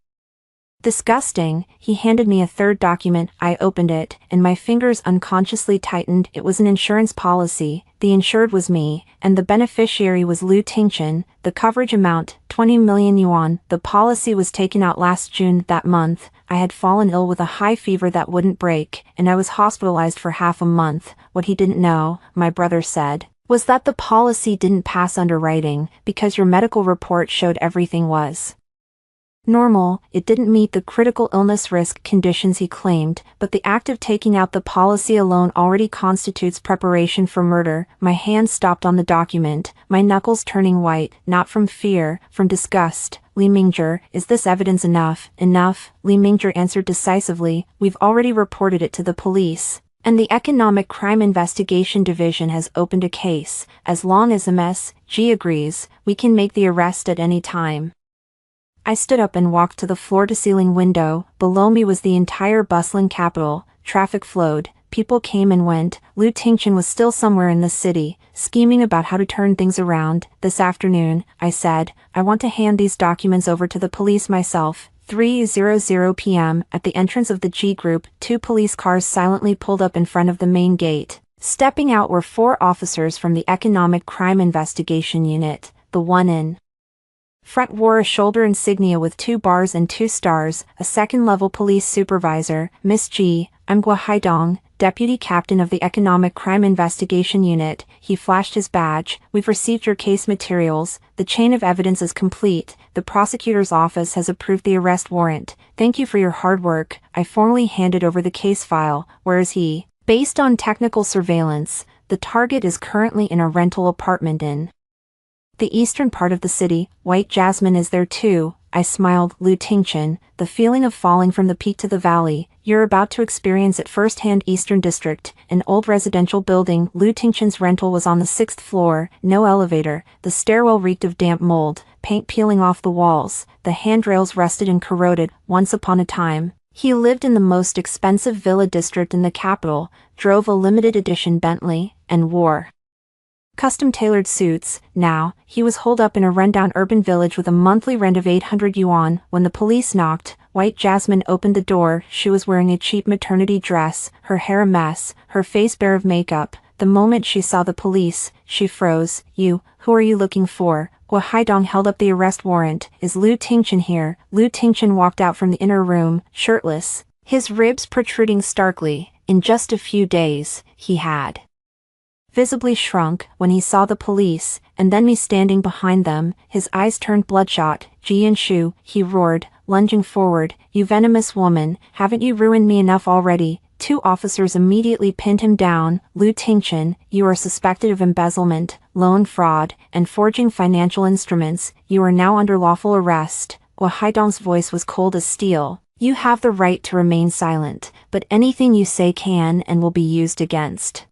disgusting. He handed me a third document. I opened it, and my fingers unconsciously tightened. It was an insurance policy. The insured was me, and the beneficiary was Lu Tingxin. The coverage amount, 20 million yuan. The policy was taken out last June. That month, I had fallen ill with a high fever that wouldn't break, and I was hospitalized for half a month. What he didn't know, my brother said, was that the policy didn't pass underwriting, because your medical report showed everything was normal. It didn't meet the critical illness risk conditions he claimed, but the act of taking out the policy alone already constitutes preparation for murder. My hand stopped on the document, my knuckles turning white, not from fear, from disgust. Li Mingzhi, is this evidence enough? Enough, Li Mingzhi answered decisively. We've already reported it to the police, and the Economic Crime Investigation Division has opened a case. As long as MSG agrees, we can make the arrest at any time. I stood up and walked to the floor-to-ceiling window. Below me was the entire bustling capital. Traffic flowed. People came and went. Lu Tingxin was still somewhere in the city, scheming about how to turn things around. This afternoon, I said, I want to hand these documents over to the police myself. 3:00 p.m. At the entrance of the G Group, 2 police cars silently pulled up in front of the main gate. Stepping out were 4 officers from the Economic Crime Investigation Unit. The one in front wore a shoulder insignia with 2 bars and 2 stars, a second-level police supervisor, Miss G. I'm Gua Haidong, Deputy Captain of the Economic Crime Investigation Unit. He flashed his badge. We've received your case materials. The chain of evidence is complete. The prosecutor's office has approved the arrest warrant. Thank you for your hard work. I formally handed over the case file. Where is he? Based on technical surveillance, the target is currently in a rental apartment in the eastern part of the city. White Jasmine is there too. I smiled. Lu Tingchen, the feeling of falling from the peak to the valley, you're about to experience it firsthand. Eastern District, an old residential building. Lu Tingchen's rental was on the 6th floor, no elevator. The stairwell reeked of damp mold, paint peeling off the walls, the handrails rusted and corroded. Once upon a time, he lived in the most expensive villa district in the capital, drove a limited edition Bentley, and wore custom-tailored suits. Now, he was holed up in a rundown urban village with a monthly rent of 800 yuan. When the police knocked, White Jasmine opened the door. She was wearing a cheap maternity dress, her hair a mess, her face bare of makeup. The moment she saw the police, she froze. Who are you looking for? Gua Haidong held up the arrest warrant. Is Lu Tingchen here? Lu Tingchen walked out from the inner room, shirtless, his ribs protruding starkly. In just a few days, he had visibly shrunk. When he saw the police, and then me standing behind them, his eyes turned bloodshot. Jianshu, he roared, lunging forward. You venomous woman, haven't you ruined me enough already? 2 officers immediately pinned him down. Lu Tingchen, you are suspected of embezzlement, loan fraud, and forging financial instruments. You are now under lawful arrest. Gua Haidong's voice was cold as steel. You have the right to remain silent, but anything you say can and will be used against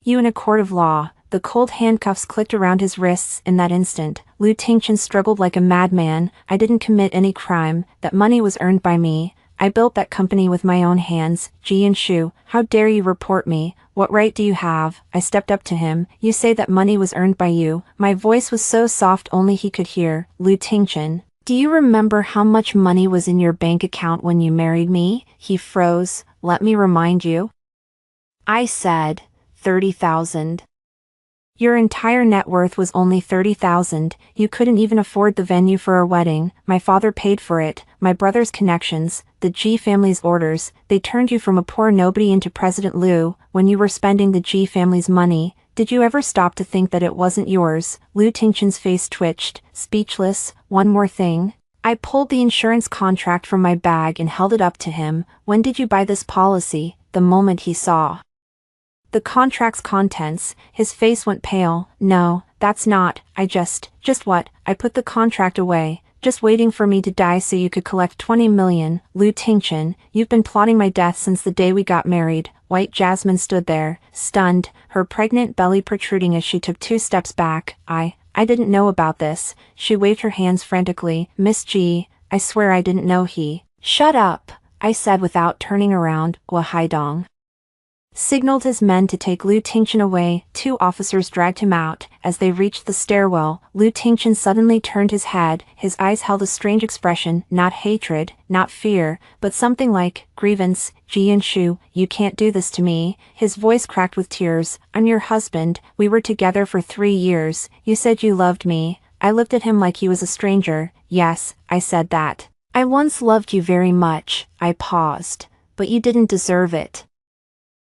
you in a court of law. The cold handcuffs clicked around his wrists. In that instant, Lu Tingchen struggled like a madman. I didn't commit any crime. That money was earned by me. I built that company with my own hands. Jianshu, how dare you report me? What right do you have? I stepped up to him. You say that money was earned by you. My voice was so soft only he could hear. Lu Tingchen, do you remember how much money was in your bank account when you married me? He froze. Let me remind you. I said, 30,000. Your entire net worth was only 30,000. You couldn't even afford the venue for our wedding. My father paid for it. My brother's connections, the G family's orders, they turned you from a poor nobody into President Lu. When you were spending the G family's money, did you ever stop to think that it wasn't yours? Lu Tingchen's face twitched, speechless. One more thing. I pulled the insurance contract from my bag and held it up to him. When did you buy this policy? The moment he saw the contract's contents, his face went pale. No, that's not. Just what? I put the contract away, just waiting for me to die so you could collect 20 million. Lu Tingchen, you've been plotting my death since the day we got married. White Jasmine stood there, stunned, her pregnant belly protruding as she took 2 steps back. I didn't know about this. She waved her hands frantically. Miss G, I swear I didn't know he. Shut up, I said without turning around. Gua Haidong signaled his men to take Lu Tingchen away. 2 officers dragged him out. As they reached the stairwell, Lu Tingchen suddenly turned his head. His eyes held a strange expression, not hatred, not fear, but something like grievance. Jianshu, you can't do this to me. His voice cracked with tears. I'm your husband. We were together for 3 years. You said you loved me. I looked at him like he was a stranger. Yes, I said that. I once loved you very much. I paused. But you didn't deserve it.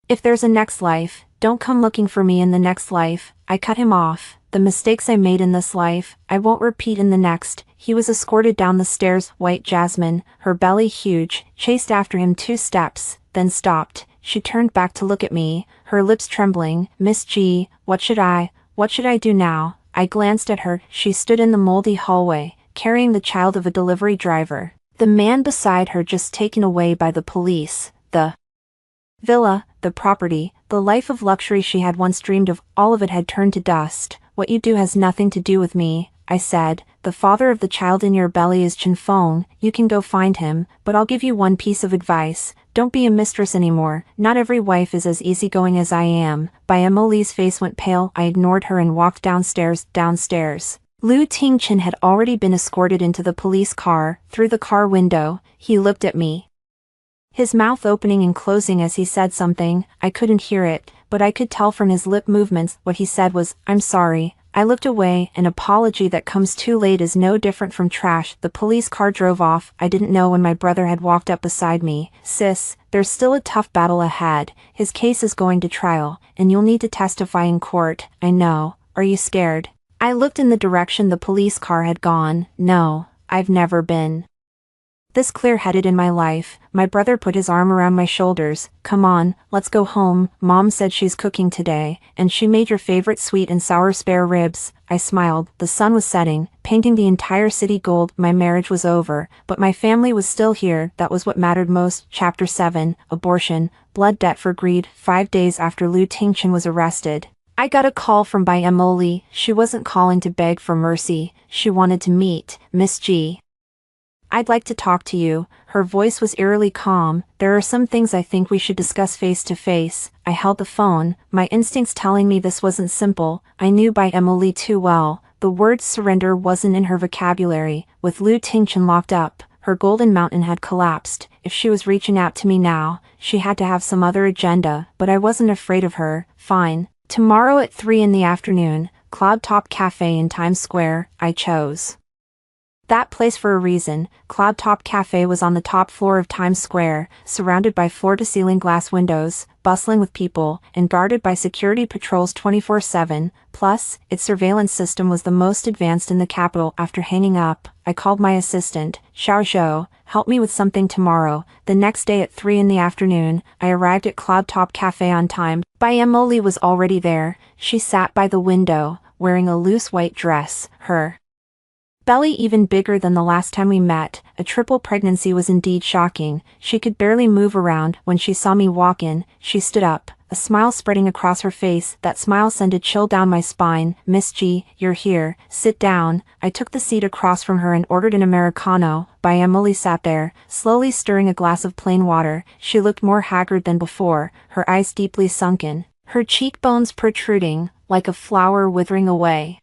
If there's a next life, don't come looking for me in the next life. I cut him off. The mistakes I made in this life, I won't repeat in the next. He was escorted down the stairs. White Jasmine, her belly huge, chased after him 2 steps, then stopped. She turned back to look at me, her lips trembling. Miss G, what should I do now? I glanced at her. She stood in the moldy hallway, carrying the child of a delivery driver. The man beside her just taken away by the police. The villa, the property, the life of luxury she had once dreamed of, all of it had turned to dust. What you do has nothing to do with me, I said. the father of the child in your belly is Feng. You can go find him, but I'll give you one piece of advice. Don't be a mistress anymore. Not every wife is as easygoing as I am. Bai Emily's face went pale. I ignored her and walked downstairs. Lu Tingchen had already been escorted into the police car. Through the car window, he looked at me, his mouth opening and closing as he said something. I couldn't hear it, but I could tell from his lip movements what he said was, "I'm sorry." I looked away. An apology that comes too late is no different from trash. The police car drove off. I didn't know when my brother had walked up beside me. "Sis, there's still a tough battle ahead. His case is going to trial, and you'll need to testify in court." "I know. Are you scared?" I looked in the direction the police car had gone. "No, I've never been this clear-headed in my life." My brother put his arm around my shoulders. "Come on, let's go home. Mom said she's cooking today, and she made your favorite sweet and sour spare ribs." I smiled. The sun was setting, painting the entire city gold. My marriage was over, but my family was still here. That was what mattered most. Chapter 7, Abortion, Blood Debt for Greed. 5 days after Lu Tingchen was arrested, I got a call from Bai Emily. She wasn't calling to beg for mercy. She wanted to meet Miss G. "I'd like to talk to you." Her voice was eerily calm. "There are some things I think we should discuss face to face." I held the phone, my instincts telling me this wasn't simple. I knew Bai Emily too well. The word surrender wasn't in her vocabulary. With Lu Tingchen locked up, her golden mountain had collapsed. If she was reaching out to me now, she had to have some other agenda, but I wasn't afraid of her. "Fine. Tomorrow at 3 in the afternoon, Cloud Top Cafe in Times Square." I chose that place for a reason. Cloud Top Cafe was on the top floor of Times Square, surrounded by floor-to-ceiling glass windows, bustling with people, and guarded by security patrols 24/7. Plus, its surveillance system was the most advanced in the capital. After hanging up, I called my assistant, Xiao Zhou. "Help me with something tomorrow." The next day at 3 in the afternoon, I arrived at Cloud Top Cafe on time. Bai Emily was already there. She sat by the window, wearing a loose white dress. Her belly even bigger than the last time we met. A triple pregnancy was indeed shocking. She could barely move around. When she saw me walk in, she stood up, a smile spreading across her face. That smile sent a chill down my spine. "Miss G, you're here. Sit down." I took the seat across from her and ordered an Americano. Bai Emily sat there, slowly stirring a glass of plain water. She looked more haggard than before, her eyes deeply sunken, her cheekbones protruding, like a flower withering away.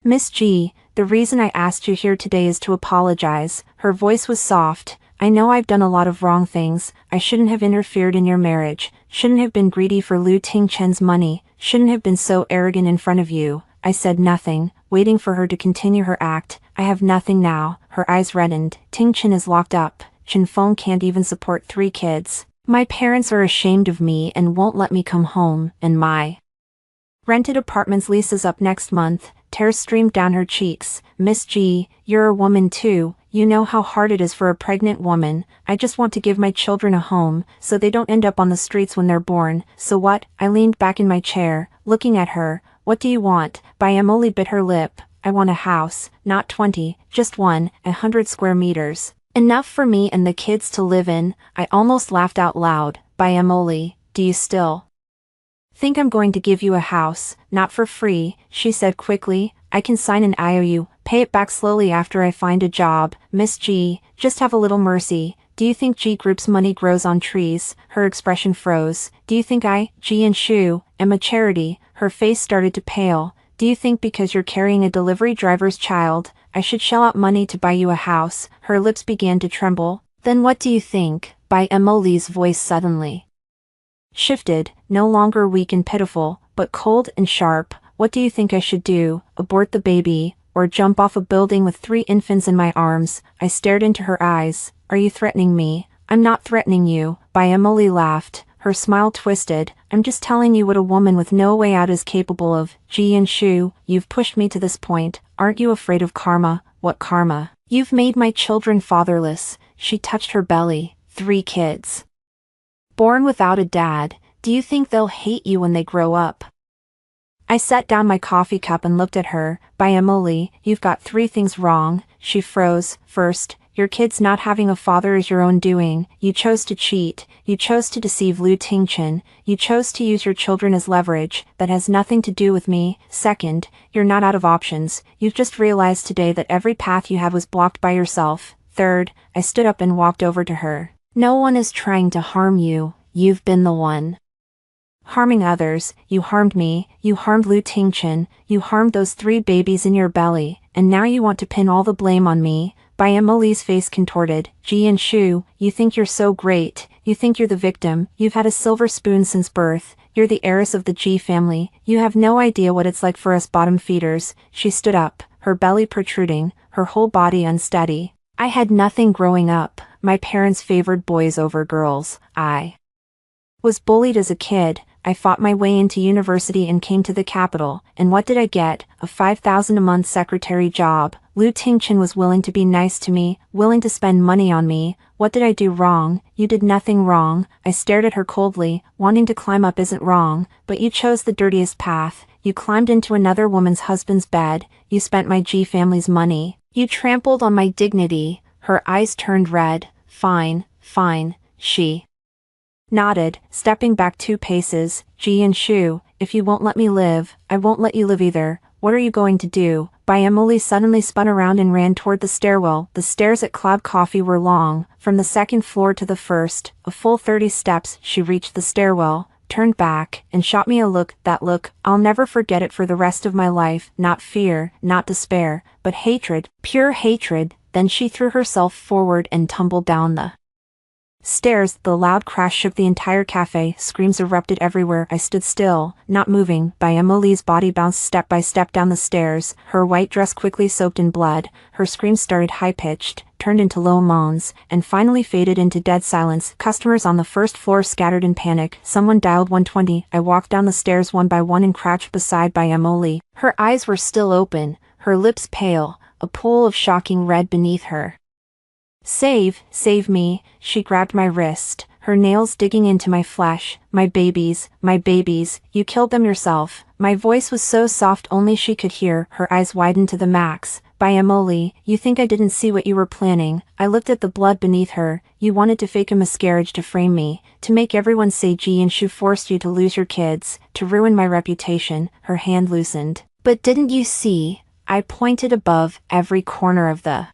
"Miss G, the reason I asked you here today is to apologize." Her voice was soft. "I know I've done a lot of wrong things. I shouldn't have interfered in your marriage, shouldn't have been greedy for Lu Tingchen's money, shouldn't have been so arrogant in front of you." I said nothing, waiting for her to continue her act. "I have nothing now." Her eyes reddened. "Tingchen is locked up. Feng can't even support 3 kids. My parents are ashamed of me and won't let me come home, and my rented apartment's lease is up next month." Tears streamed down her cheeks. "Miss G, you're a woman too. You know how hard it is for a pregnant woman. I just want to give my children a home, so they don't end up on the streets when they're born." "So what?" I leaned back in my chair, looking at her. "What do you want?" Bai Emily bit her lip. "I want a house, not 20, just one, 100 square meters. Enough for me and the kids to live in." I almost laughed out loud. "Bai Emily, do you still think I'm going to give you a house?" "Not for free," she said quickly. "I can sign an IOU, pay it back slowly after I find a job." "Miss G, just have a little mercy. Do you think G Group's money grows on trees?" Her expression froze. "Do you think I, G and Shu, am a charity?" Her face started to pale. "Do you think because you're carrying a delivery driver's child, I should shell out money to buy you a house?" Her lips began to tremble. "Then what do you think?" Bai Emily's voice suddenly shifted, no longer weak and pitiful, but cold and sharp. "What do you think I should do? Abort the baby, or jump off a building with 3 infants in my arms?" I stared into her eyes. "Are you threatening me?" "I'm not threatening you." Bai Emily laughed, her smile twisted. "I'm just telling you what a woman with no way out is capable of." "Ji and Shu, you've pushed me to this point. Aren't you afraid of karma?" "What karma?" "You've made my children fatherless." She touched her belly. 3 kids. Born without a dad. Do you think they'll hate you when they grow up?" I set down my coffee cup and looked at her. "Bai Emily, you've got 3 things wrong." She froze. "First, Your kids not having a father is your own doing. You chose to cheat. You chose to deceive Lu Tingchen. You chose to use your children as leverage. That has nothing to do with me. Second, you're not out of options. You've just realized today that every path you had was blocked by yourself. Third, I stood up and walked over to her. No one is trying to harm you. You've been the one harming others. You harmed me, you harmed Lu Tingchen, you harmed those 3 babies in your belly, and now you want to pin all the blame on me. By Emily's face contorted. Ji and Shu, you think you're so great, you think you're the victim, you've had a silver spoon since birth, you're the heiress of the Ji family, you have no idea what it's like for us bottom feeders. She stood up, her belly protruding, her whole body unsteady. I had nothing growing up, my parents favored boys over girls. I was bullied as a kid. I fought my way into university and came to the capital, and what did I get? A 5,000 a month secretary job. Lu Tingchen was willing to be nice to me, willing to spend money on me. What did I do wrong? You did nothing wrong. I stared at her coldly. Wanting to climb up isn't wrong, but you chose the dirtiest path. You climbed into another woman's husband's bed. You spent my Ji family's money. You trampled on my dignity. Her eyes turned red. Fine, fine, she nodded, stepping back 2 paces. Ji and Shu, if you won't let me live, I won't let you live either. What are you going to do? Bai Emily suddenly spun around and ran toward the stairwell. The stairs at Cloud Coffee were long. From the 2nd floor to the 1st, a full 30 steps, she reached the stairwell, turned back, and shot me a look. That look, I'll never forget it for the rest of my life. Not fear, not despair, but hatred, pure hatred. Then she threw herself forward and tumbled down the stairs. The loud crash shook the entire cafe. Screams erupted everywhere. I stood still, not moving. By Emily's body bounced step by step down the stairs, her white dress quickly soaked in blood. Her screams started high-pitched, turned into low moans, and finally faded into dead silence. Customers on the 1st floor scattered in panic. Someone dialed 120. I walked down the stairs one by one and crouched beside Bai Emily. Her eyes were still open, her lips pale, a pool of shocking red beneath her. Save me. She grabbed my wrist, her nails digging into my flesh. My babies, you killed them yourself. My voice was so soft only she could hear. Her eyes widened to the max. By Emily, you think I didn't see what you were planning? I looked at the blood beneath her. You wanted to fake a miscarriage to frame me, to make everyone say Ji and Shu forced you to lose your kids, to ruin my reputation. Her hand loosened. But didn't you see? I pointed above. Every corner of the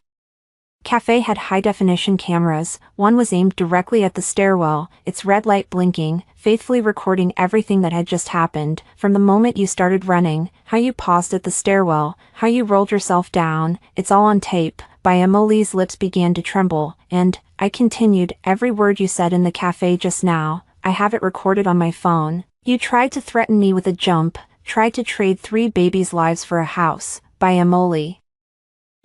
cafe had high-definition cameras. One was aimed directly at the stairwell, its red light blinking, faithfully recording everything that had just happened. From the moment you started running, how you paused at the stairwell, how you rolled yourself down, it's all on tape. By Emily's lips began to tremble, and I continued, every word you said in the cafe just now, I have it recorded on my phone. You tried to threaten me with a jump, tried to trade 3 babies' lives for a house. By Emily,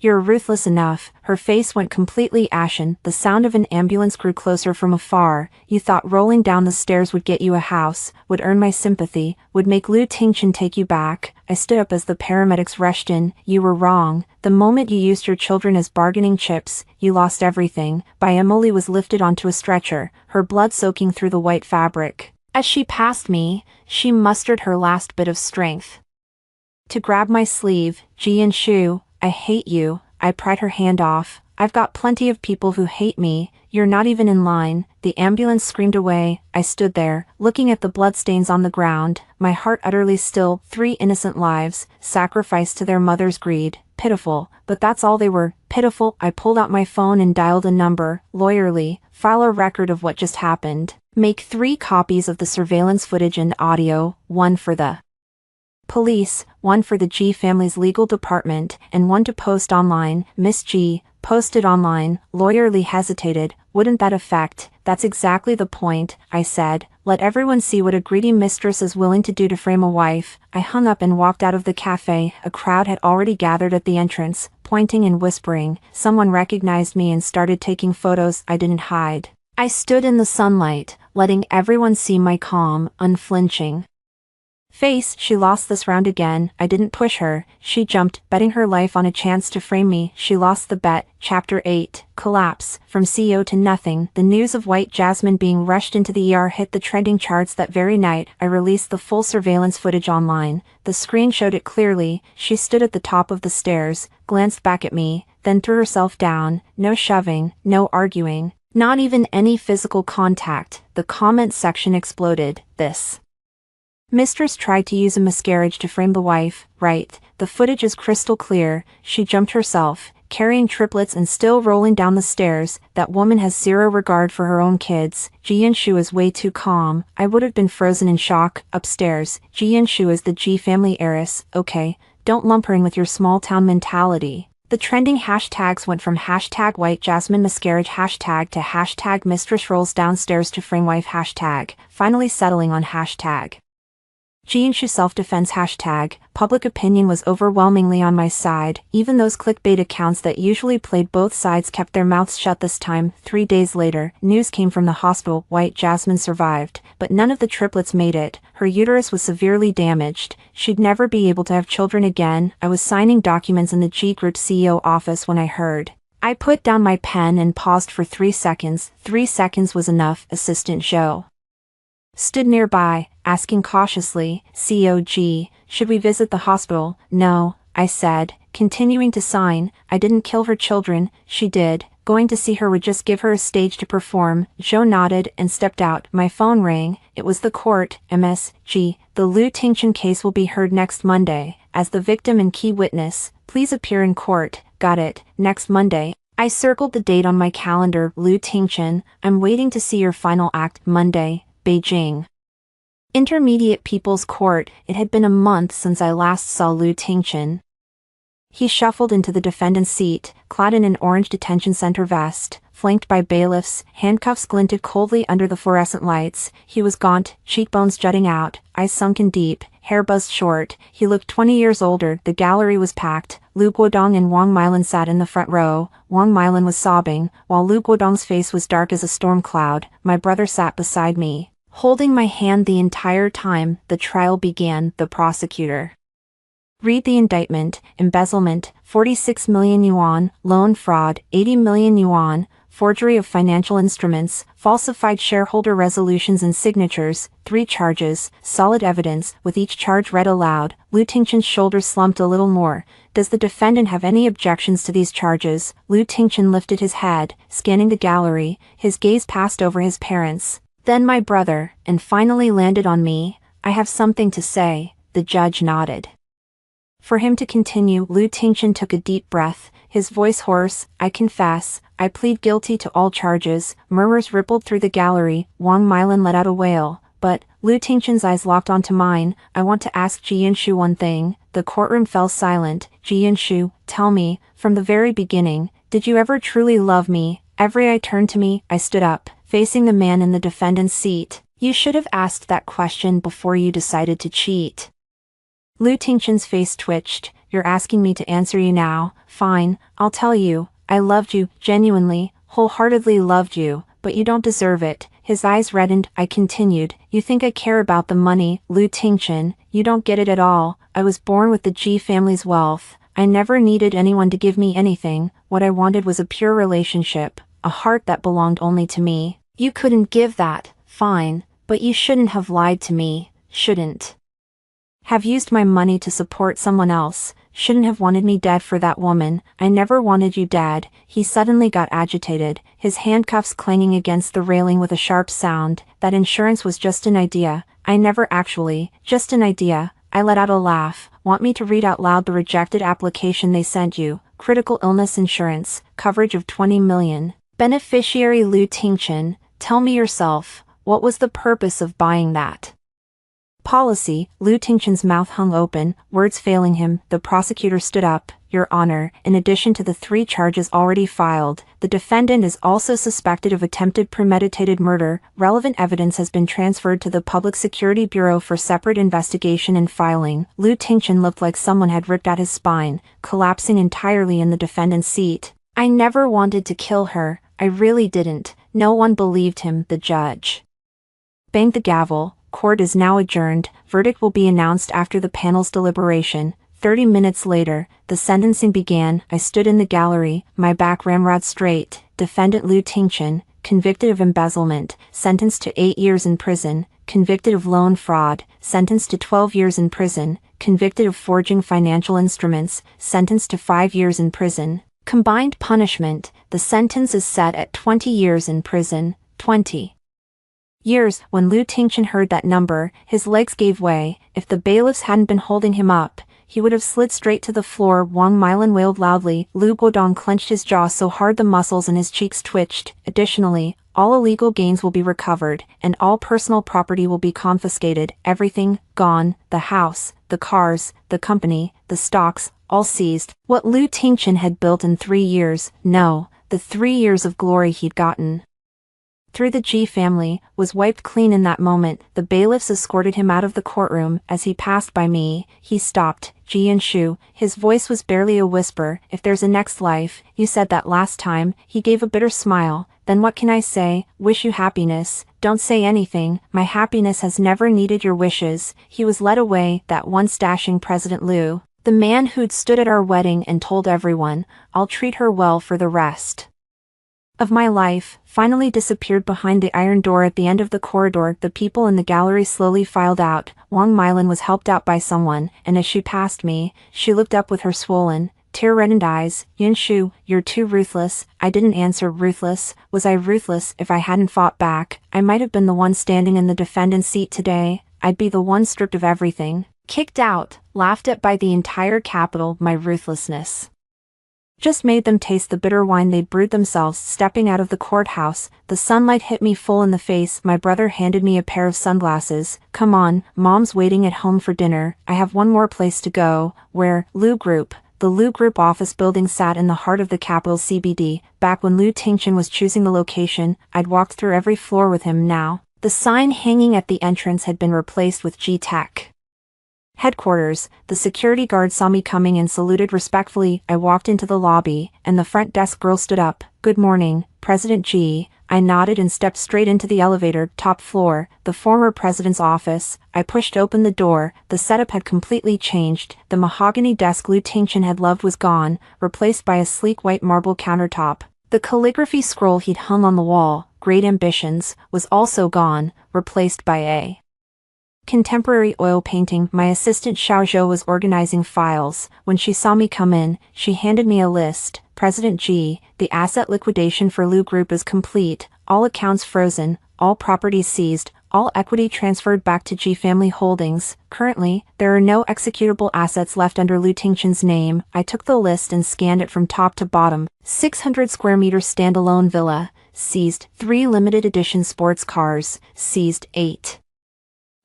you're ruthless enough. Her face went completely ashen. The sound of an ambulance grew closer from afar. You thought rolling down the stairs would get you a house, would earn my sympathy, would make Lu Tingchen take you back. I stood up as the paramedics rushed in. You were wrong. The moment you used your children as bargaining chips, you lost everything. By Emily was lifted onto a stretcher, her blood soaking through the white fabric. As she passed me, she mustered her last bit of strength to grab my sleeve. Ji and Shu, I hate you. I pried her hand off. I've got plenty of people who hate me. You're not even in line. The ambulance screamed away. I stood there, looking at the bloodstains on the ground, my heart utterly still. 3 innocent lives, sacrificed to their mother's greed. Pitiful, but that's all they were. Pitiful. I pulled out my phone and dialed a number. Lawyerly, file a record of what just happened. Make 3 copies of the surveillance footage and audio, 1 for the police, 1 for the Ji family's legal department, and 1 to post online. Miss Ji, posted online. Lawyerly hesitated. Wouldn't that affect? That's exactly the point, I said. Let everyone see what a greedy mistress is willing to do to frame a wife. I hung up and walked out of the cafe. A crowd had already gathered at the entrance, pointing and whispering. Someone recognized me and started taking photos. I didn't hide. I stood in the sunlight, letting everyone see my calm, unflinching Face, she lost this round again. I didn't push her. She jumped, betting her life on a chance to frame me. She lost the bet. Chapter 8. Collapse. From CEO to nothing. The news of White Jasmine being rushed into the ER hit the trending charts that very night. I released the full surveillance footage online. The screen showed it clearly. She stood at the top of the stairs, glanced back at me, then threw herself down. No shoving, no arguing, not even any physical contact. The comment section exploded. This mistress tried to use a miscarriage to frame the wife, right? The footage is crystal clear. She jumped herself, carrying triplets and still rolling down the stairs. That woman has zero regard for her own kids. Ji Shu is way too calm. I would have been frozen in shock. Upstairs, Ji Shu is the Ji family heiress. Okay, don't lump her in with your small town mentality. The trending hashtags went from hashtag White Jasmine miscarriage hashtag to hashtag mistress rolls downstairs to frame wife hashtag, finally settling on hashtag Ji Shu self-defense hashtag. Public opinion was overwhelmingly on my side. Even those clickbait accounts that usually played both sides kept their mouths shut this time. 3 days later, news came from the hospital. White Jasmine survived, but none of the triplets made it. Her uterus was severely damaged. She'd never be able to have children again. I was signing documents in the G Group CEO office when I heard. I put down my pen and paused for 3 seconds. 3 seconds was enough. Assistant Joe stood nearby, asking cautiously, COG, should we visit the hospital? No, I said, continuing to sign. I didn't kill her children. She did. Going to see her would just give her a stage to perform. Joe nodded and stepped out. My phone rang. It was the court. MSG. The Lu Tingchen case will be heard next Monday. As the victim and key witness, please appear in court. Got it. Next Monday. I circled the date on my calendar. Lu Tingchen, I'm waiting to see your final act. Monday. Beijing Intermediate People's Court. It had been a month since I last saw Lu Tingchen. He shuffled into the defendant's seat, clad in an orange detention center vest, flanked by bailiffs. Handcuffs glinted coldly under the fluorescent lights. He was gaunt, cheekbones jutting out, eyes sunken deep, hair buzzed short. He looked 20 years older. The gallery was packed. Lu Guodong and Wang Milan sat in the front row. Wang Milan was sobbing, while Lu Guodong's face was dark as a storm cloud. My brother sat beside me, holding my hand the entire time. The trial began. The prosecutor read the indictment. Embezzlement, 46 million yuan, loan fraud, 80 million yuan, forgery of financial instruments, falsified shareholder resolutions and signatures. 3 charges, solid evidence. With each charge read aloud, Lu Tingchen's shoulders slumped a little more. Does the defendant have any objections to these charges? Lu Tingchen lifted his head, scanning the gallery. His gaze passed over his parents, then my brother, and finally landed on me. I have something to say. The judge nodded. For him to continue, Lu Tingchen took a deep breath, his voice hoarse. I confess, I plead guilty to all charges. Murmurs rippled through the gallery. Wang Milan let out a wail. But, Lu Tingchen's eyes locked onto mine. I want to ask Ji Shu one thing. The courtroom fell silent. Ji Shu, tell me, from the very beginning, did you ever truly love me? Every eye turned to me. I stood up, facing the man in the defendant's seat. You should have asked that question before you decided to cheat. Lu Tingchen's face twitched. You're asking me to answer you now. Fine, I'll tell you. I loved you, genuinely, wholeheartedly loved you, but you don't deserve it. His eyes reddened. I continued. You think I care about the money, Lu Tingchen. You don't get it at all. I was born with the Ji family's wealth. I never needed anyone to give me anything. What I wanted was a pure relationship, a heart that belonged only to me. You couldn't give that. Fine, but you shouldn't have lied to me. Shouldn't have used my money to support someone else. Shouldn't have wanted me dead for that woman. I never wanted you dead. He suddenly got agitated, his handcuffs clanging against the railing with a sharp sound. That insurance was just an idea. I never actually, just an idea. I let out a laugh. Want me to read out loud the rejected application they sent you? Critical illness insurance, coverage of 20 million. Beneficiary Lu Tingchen, tell me yourself, what was the purpose of buying that policy? Lu Tingchen's mouth hung open, words failing him. The prosecutor stood up. Your Honor, in addition to the 3 charges already filed, the defendant is also suspected of attempted premeditated murder. Relevant evidence has been transferred to the Public Security Bureau for separate investigation and filing. Lu Tingchen looked like someone had ripped out his spine, collapsing entirely in the defendant's seat. I never wanted to kill her. I really didn't. No one believed him. The judge banged the gavel. Court is now adjourned. Verdict will be announced after the panel's deliberation. 30 minutes later, the sentencing began. I stood in the gallery, my back ramrod straight. Defendant Liu Tingchen, convicted of embezzlement, sentenced to 8 years in prison. Convicted of loan fraud, sentenced to 12 years in prison. Convicted of forging financial instruments, sentenced to 5 years in prison. Combined punishment, the sentence is set at 20 years in prison. 20 years. When Liu Tingchen heard that number, his legs gave way. If the bailiffs hadn't been holding him up, he would have slid straight to the floor. Wang Milan wailed loudly. Lu Guodong clenched his jaw so hard the muscles in his cheeks twitched. Additionally, all illegal gains will be recovered, and all personal property will be confiscated. Everything, gone, the house, the cars, the company, the stocks, all seized. What Liu Tingchen had built in 3 years, no, the 3 years of glory he'd gotten through the Ji family, was wiped clean in that moment. The bailiffs escorted him out of the courtroom. As he passed by me, he stopped. Ji and Shu, his voice was barely a whisper. If there's a next life, you said that last time. He gave a bitter smile. Then what can I say? Wish you happiness. Don't say anything. My happiness has never needed your wishes. He was led away, that once dashing President Liu, the man who'd stood at our wedding and told everyone, I'll treat her well for the rest of my life, finally disappeared behind the iron door at the end of the corridor. The people in the gallery slowly filed out. Wang Milan was helped out by someone, and as she passed me, she looked up with her swollen, tear-reddened eyes. Yin Shu, you're too ruthless. I didn't answer. Ruthless? Was I ruthless? If I hadn't fought back, I might have been the one standing in the defendant's seat today. I'd be the one stripped of everything, kicked out, laughed at by the entire capital. My ruthlessness just made them taste the bitter wine they'd brewed themselves. Stepping out of the courthouse, the sunlight hit me full in the face. My brother handed me a pair of sunglasses. Come on, Mom's waiting at home for dinner. I have one more place to go. Where? Liu Group. The Liu Group office building sat in the heart of the capital's CBD. Back when Liu Tingchen was choosing the location, I'd walked through every floor with him. Now, the sign hanging at the entrance had been replaced with G Tech headquarters. The security guard saw me coming and saluted respectfully. I walked into the lobby, and the front desk girl stood up. Good morning, President Ji. I nodded and stepped straight into the elevator. Top floor, the former president's office. I pushed open the door. The setup had completely changed. The mahogany desk Liu Tingchen had loved was gone, replaced by a sleek white marble countertop. The calligraphy scroll he'd hung on the wall, Great Ambitions, was also gone, replaced by a contemporary oil painting. My assistant Xiao Zhou was organizing files. When she saw me come in, she handed me a list. President Ji, the asset liquidation for Liu Group is complete, all accounts frozen, all properties seized, all equity transferred back to Ji Family Holdings. Currently, there are no executable assets left under Liu Tingchen's name. I took the list and scanned it from top to bottom. 600 square meter standalone villa, seized. 3 limited edition sports cars, seized. 8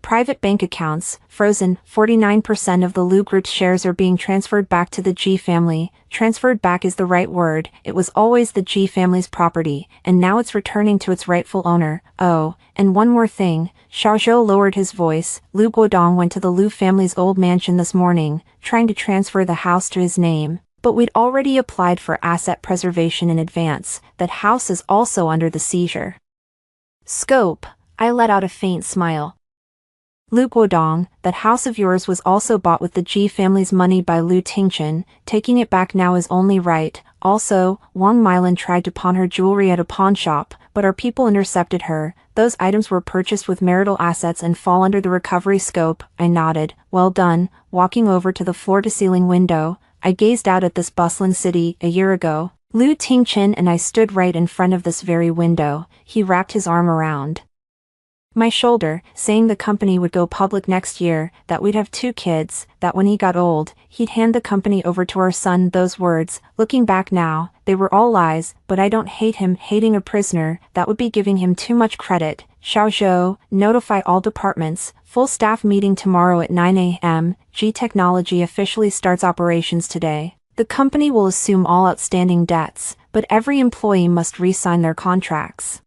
private bank accounts, frozen. 49% of the Liu Group's shares are being transferred back to the Ji family. Transferred back is the right word. It was always the Ji family's property, and now it's returning to its rightful owner. Oh, and one more thing. Xiao Zhou lowered his voice. Lu Guodong went to the Liu family's old mansion this morning, trying to transfer the house to his name. But we'd already applied for asset preservation in advance. That house is also under the seizure scope. I let out a faint smile. Liu Guodong, that house of yours was also bought with the Ji family's money by Liu Tingchen. Taking it back now is only right. Also, Wang Milan tried to pawn her jewelry at a pawn shop, but our people intercepted her. Those items were purchased with marital assets and fall under the recovery scope. I nodded. Well done. Walking over to the floor-to-ceiling window, I gazed out at this bustling city. A year ago, Liu Tingchen and I stood right in front of this very window. He wrapped his arm around my shoulder, saying the company would go public next year, that we'd have 2 kids, that when he got old, he'd hand the company over to our son. Those words, looking back now, they were all lies, but I don't hate him. Hating a prisoner, that would be giving him too much credit. Xiao Zhou, notify all departments, full staff meeting tomorrow at 9 a.m. G Technology officially starts operations today. The company will assume all outstanding debts, but every employee must re-sign their contracts.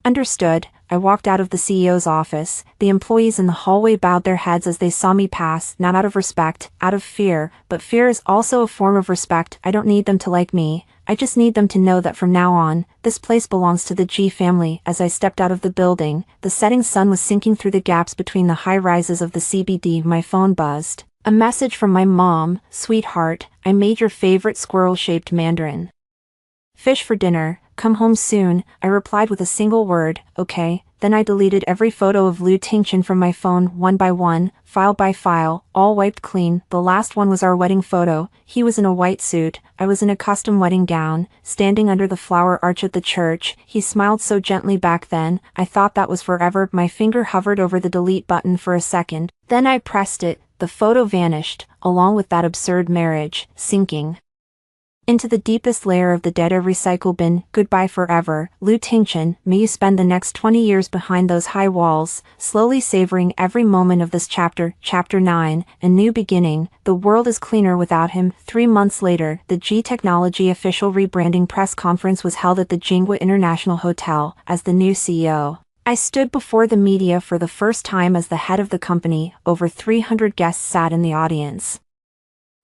Understood. I walked out of the CEO's office. The employees in the hallway bowed their heads as they saw me pass, not out of respect, out of fear, but fear is also a form of respect. I don't need them to like me. I just need them to know that from now on, this place belongs to the G family. As I stepped out of the building, the setting sun was sinking through the gaps between the high rises of the CBD. My phone buzzed. A message from my mom. Sweetheart, I made your favorite squirrel-shaped mandarin fish for dinner. Come home soon. I replied with a single word, okay. Then I deleted every photo of Lu Tingchen from my phone one by one, file by file, all wiped clean. The last one was our wedding photo. He was in a white suit, I was in a custom wedding gown, standing under the flower arch at the church. He smiled so gently back then, I thought that was forever. My finger hovered over the delete button for a second, then I pressed it. The photo vanished, along with that absurd marriage, sinking into the deepest layer of the data recycle bin. Goodbye forever, Lu Tingchen. May you spend the next 20 years behind those high walls, slowly savoring every moment of this chapter. Chapter 9, A New Beginning. The world is cleaner without him. 3 months later, the G Technology official rebranding press conference was held at the Jingwa International Hotel. As the new CEO, I stood before the media for the first time as the head of the company. Over 300 guests sat in the audience.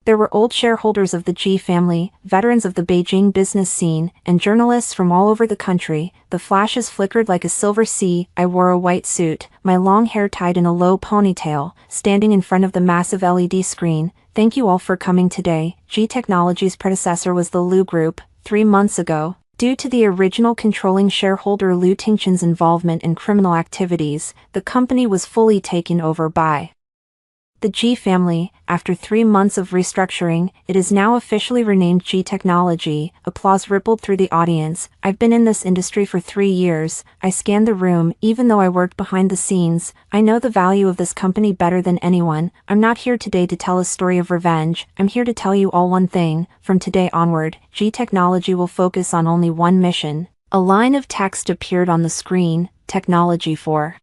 There were old shareholders of the G family, veterans of the Beijing business scene, and journalists from all over the country. The flashes flickered like a silver sea. I wore a white suit, my long hair tied in a low ponytail, standing in front of the massive LED screen. Thank you all for coming today. G Technology's predecessor was the Lu Group. 3 months ago, due to the original controlling shareholder Lu Tingchen's involvement in criminal activities, the company was fully taken over by the G family. After 3 months of restructuring, it is now officially renamed G Technology. Applause rippled through the audience. I've been in this industry for 3 years. I scanned the room. Even though I worked behind the scenes, I know the value of this company better than anyone. I'm not here today to tell a story of revenge. I'm here to tell you all one thing. From today onward, G Technology will focus on only one mission. A line of text appeared on the screen. Technology for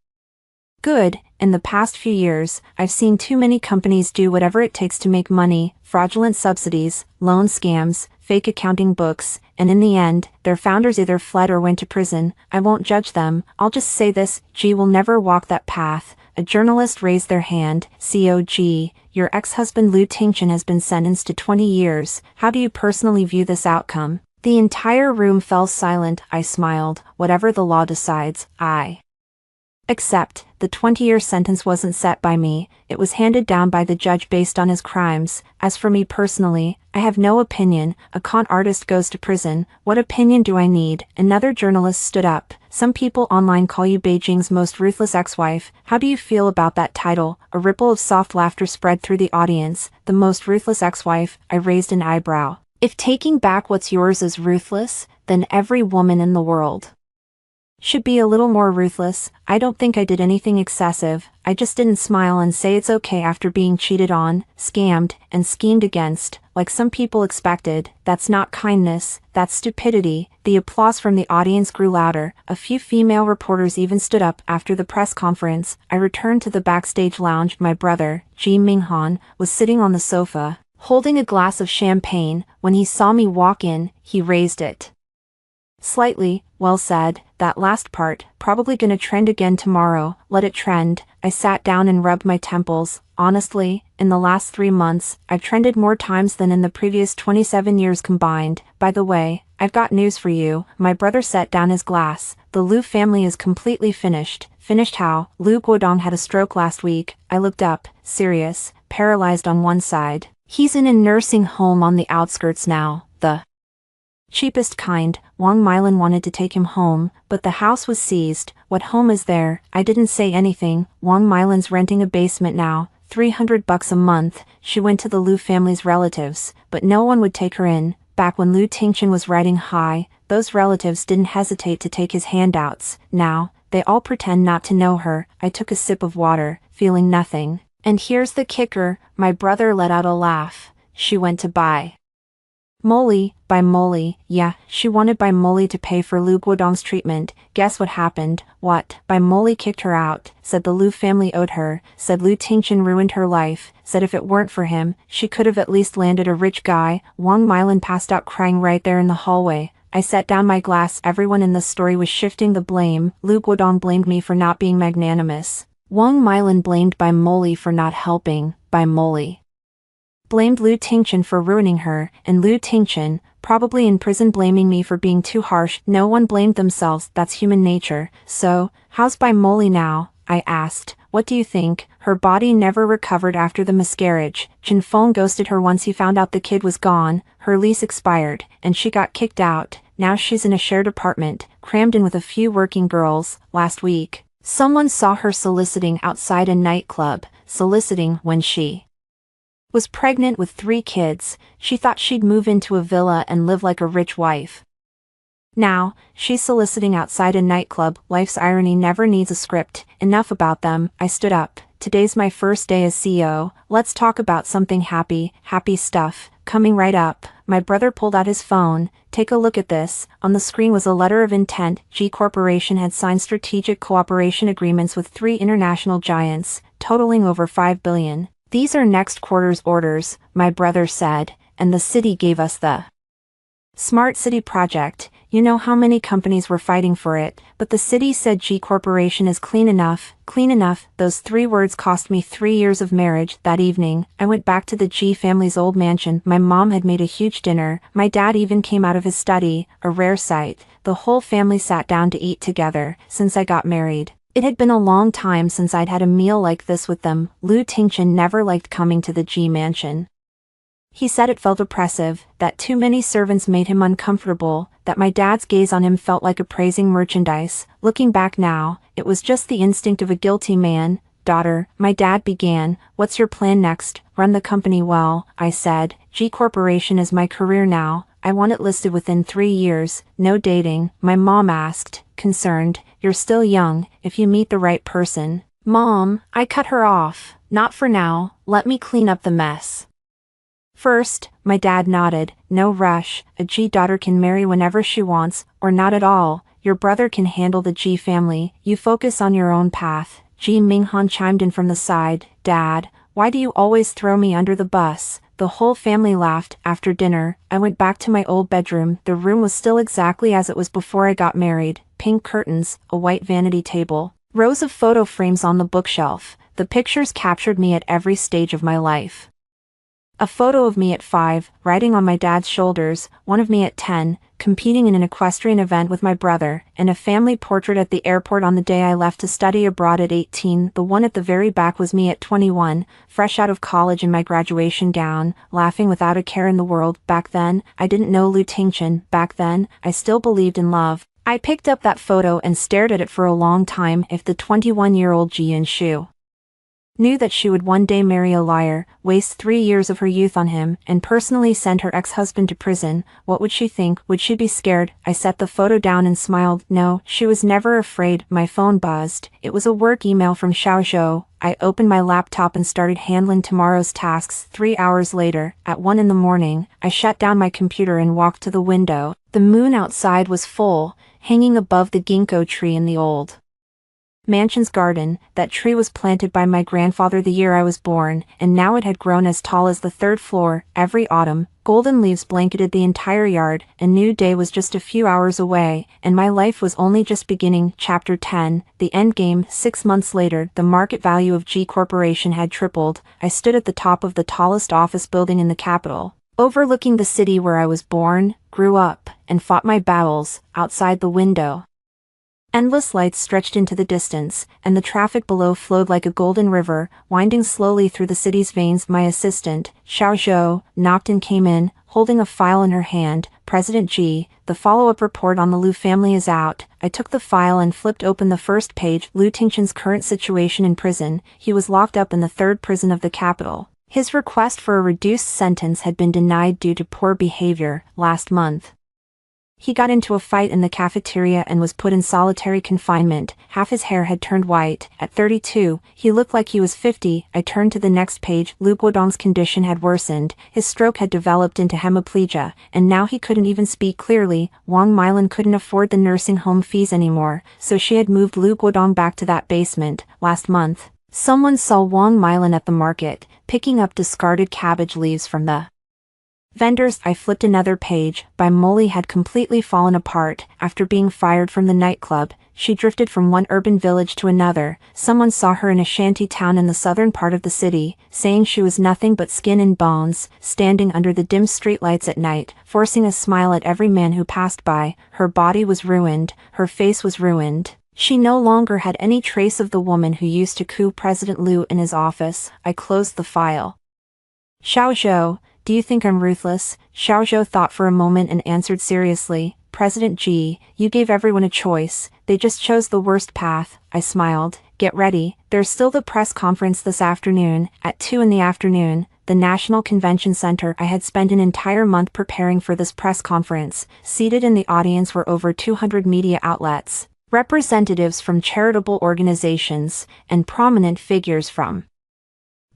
good. In the past few years, I've seen too many companies do whatever it takes to make money, fraudulent subsidies, loan scams, fake accounting books, and in the end, their founders either fled or went to prison. I won't judge them, I'll just say this, G will never walk that path. A journalist raised their hand. COG, your ex-husband Lu Tingchen has been sentenced to 20 years. How do you personally view this outcome? The entire room fell silent. I smiled. Whatever the law decides, I accept. The 20-year sentence wasn't set by me, it was handed down by the judge based on his crimes. As for me personally, I have no opinion. A con artist goes to prison. What opinion do I need? Another journalist stood up. Some people online call you Beijing's most ruthless ex-wife. How do you feel about that title? A ripple of soft laughter spread through the audience. The most ruthless ex-wife. I raised an eyebrow. If taking back what's yours is ruthless, then every woman in the world should be a little more ruthless. I don't think I did anything excessive. I just didn't smile and say it's okay after being cheated on, scammed, and schemed against, like some people expected. That's not kindness, that's stupidity. The applause from the audience grew louder. A few female reporters even stood up. After the press conference, I returned to the backstage lounge. My brother, Ji Minghan, was sitting on the sofa, holding a glass of champagne. When he saw me walk in, he raised it slightly. Well said, that last part, probably gonna trend again tomorrow. Let it trend. I sat down and rubbed my temples. Honestly, in the last 3 months, I've trended more times than in the previous 27 years combined. By the way, I've got news for you. My brother set down his glass. The Lu family is completely finished. Finished how? Lu Guodong had a stroke last week. I looked up, serious, paralyzed on one side. He's in a nursing home on the outskirts now. The cheapest kind. Wang Mylin wanted to take him home, but the house was seized. What home is there? I didn't say anything. Wang Mylin's renting a basement now, $300 a month. She went to the Lu family's relatives, but no one would take her in. Back when Lu Tingchen was riding high, those relatives didn't hesitate to take his handouts. Now, they all pretend not to know her. I took a sip of water, feeling nothing. And here's the kicker, my brother let out a laugh. She went to buy Molly. By Molly, yeah, she wanted By Molly to pay for Lu Guodong's treatment. Guess what happened? What? By Molly kicked her out, said the Lu family owed her, said Lu Tingchen ruined her life, said if it weren't for him, she could have at least landed a rich guy. Wang Mylin passed out crying right there in the hallway. I set down my glass. Everyone in the story was shifting the blame. Lu Guodong blamed me for not being magnanimous. Wang Milan blamed Bai Moli for not helping. Bai Moli blamed Lu Tingchen for ruining her, and Lu Tingchen, probably in prison, blaming me for being too harsh. No one blamed themselves, that's human nature. So, how's Bai Moli now? I asked. What do you think? Her body never recovered after the miscarriage. Chen Feng ghosted her once he found out the kid was gone, her lease expired, and she got kicked out. Now she's in a shared apartment, crammed in with a few working girls. Last week, someone saw her soliciting outside a nightclub, soliciting when she was pregnant with 3 kids. She thought she'd move into a villa and live like a rich wife. Now, she's soliciting outside a nightclub. Life's irony never needs a script. Enough about them. I stood up. Today's my first day as CEO. Let's talk about something happy stuff. Coming right up. My brother pulled out his phone. Take a look at this. On the screen was a letter of intent. G Corporation had signed strategic cooperation agreements with 3 international giants, totaling over 5 billion. These are next quarter's orders, my brother said, and the city gave us the Smart City project. You know how many companies were fighting for it, but the city said G Corporation is clean enough. Clean enough. Those 3 words cost me 3 years of marriage. That evening, I went back to the G family's old mansion. My mom had made a huge dinner. My dad even came out of his study, a rare sight. The whole family sat down to eat together. Since I got married, it had been a long time since I'd had a meal like this with them. Lu Tingchen never liked coming to the G mansion. He said it felt oppressive, that too many servants made him uncomfortable, that my dad's gaze on him felt like appraising merchandise. Looking back now, it was just the instinct of a guilty man. Daughter, my dad began, what's your plan next? Run the company well, I said. G Corporation is my career now. I want it listed within 3 years. No dating. My mom asked, concerned. You're still young, if you meet the right person. Mom, I cut her off. Not for now. Let me clean up the mess first. My dad nodded. No rush. A G daughter can marry whenever she wants, or not at all. Your brother can handle the G family. You focus on your own path. Ji Minghan chimed in from the side. Dad, why do you always throw me under the bus? The whole family laughed. After dinner, I went back to my old bedroom. The room was still exactly as it was before I got married. Pink curtains, a white vanity table, rows of photo frames on the bookshelf. The pictures captured me at every stage of my life. A photo of me at 5, riding on my dad's shoulders, one of me at 10, competing in an equestrian event with my brother, and a family portrait at the airport on the day I left to study abroad at 18. The one at the very back was me at 21, fresh out of college in my graduation gown, laughing without a care in the world. Back then, I didn't know Lu Tingchen. Back then, I still believed in love. I picked up that photo and stared at it for a long time. If the 21-year-old Ji Yanshu knew that she would one day marry a liar, waste 3 years of her youth on him, and personally send her ex-husband to prison, what would she think? Would she be scared? I set the photo down and smiled. No, she was never afraid. My phone buzzed. It was a work email from Xiaozhou. I opened my laptop and started handling tomorrow's tasks. 3 hours later, at 1 in the morning, I shut down my computer and walked to the window. The moon outside was full, hanging above the ginkgo tree in the old mansion's garden. That tree was planted by my grandfather the year I was born, and now it had grown as tall as the 3rd floor. Every autumn, golden leaves blanketed the entire yard. A new day was just a few hours away, and my life was only just beginning. Chapter 10, The Endgame. 6 months later, the market value of G Corporation had tripled. I stood at the top of the tallest office building in the capital, overlooking the city where I was born, grew up, and fought my battles. Outside the window, endless lights stretched into the distance, and the traffic below flowed like a golden river, winding slowly through the city's veins. My assistant, Xiaozhou, knocked and came in, holding a file in her hand. President Ji, the follow-up report on the Lu family is out. I took the file and flipped open the first page. Lu Tingchen's current situation in prison. He was locked up in the 3rd prison of the capital. His request for a reduced sentence had been denied due to poor behavior. Last month, he got into a fight in the cafeteria and was put in solitary confinement. Half his hair had turned white. At 32, he looked like he was 50. I turned to the next page. Lu Guodong's condition had worsened. His stroke had developed into hemiplegia, and now he couldn't even speak clearly. Wang Milan couldn't afford the nursing home fees anymore, so she had moved Lu Guodong back to that basement. Last month, someone saw Wang Milan at the market, picking up discarded cabbage leaves from the Vendors. I flipped another page. By Molly had completely fallen apart. After being fired from the nightclub, she drifted from one urban village to another. Someone saw her in a shanty town in the southern part of the city, saying she was nothing but skin and bones, standing under the dim streetlights at night, forcing a smile at every man who passed by. Her body was ruined, her face was ruined. She no longer had any trace of the woman who used to coup President Liu in his office. I closed the file. Xiao Zhou, do you think I'm ruthless? Xiao Zhou thought for a moment and answered seriously, President Ji, you gave everyone a choice, they just chose the worst path. I smiled. Get ready, there's still the press conference this afternoon, at 2 in the afternoon, the National Convention Center. I had spent an entire month preparing for this press conference. Seated in the audience were over 200 media outlets, representatives from charitable organizations, and prominent figures from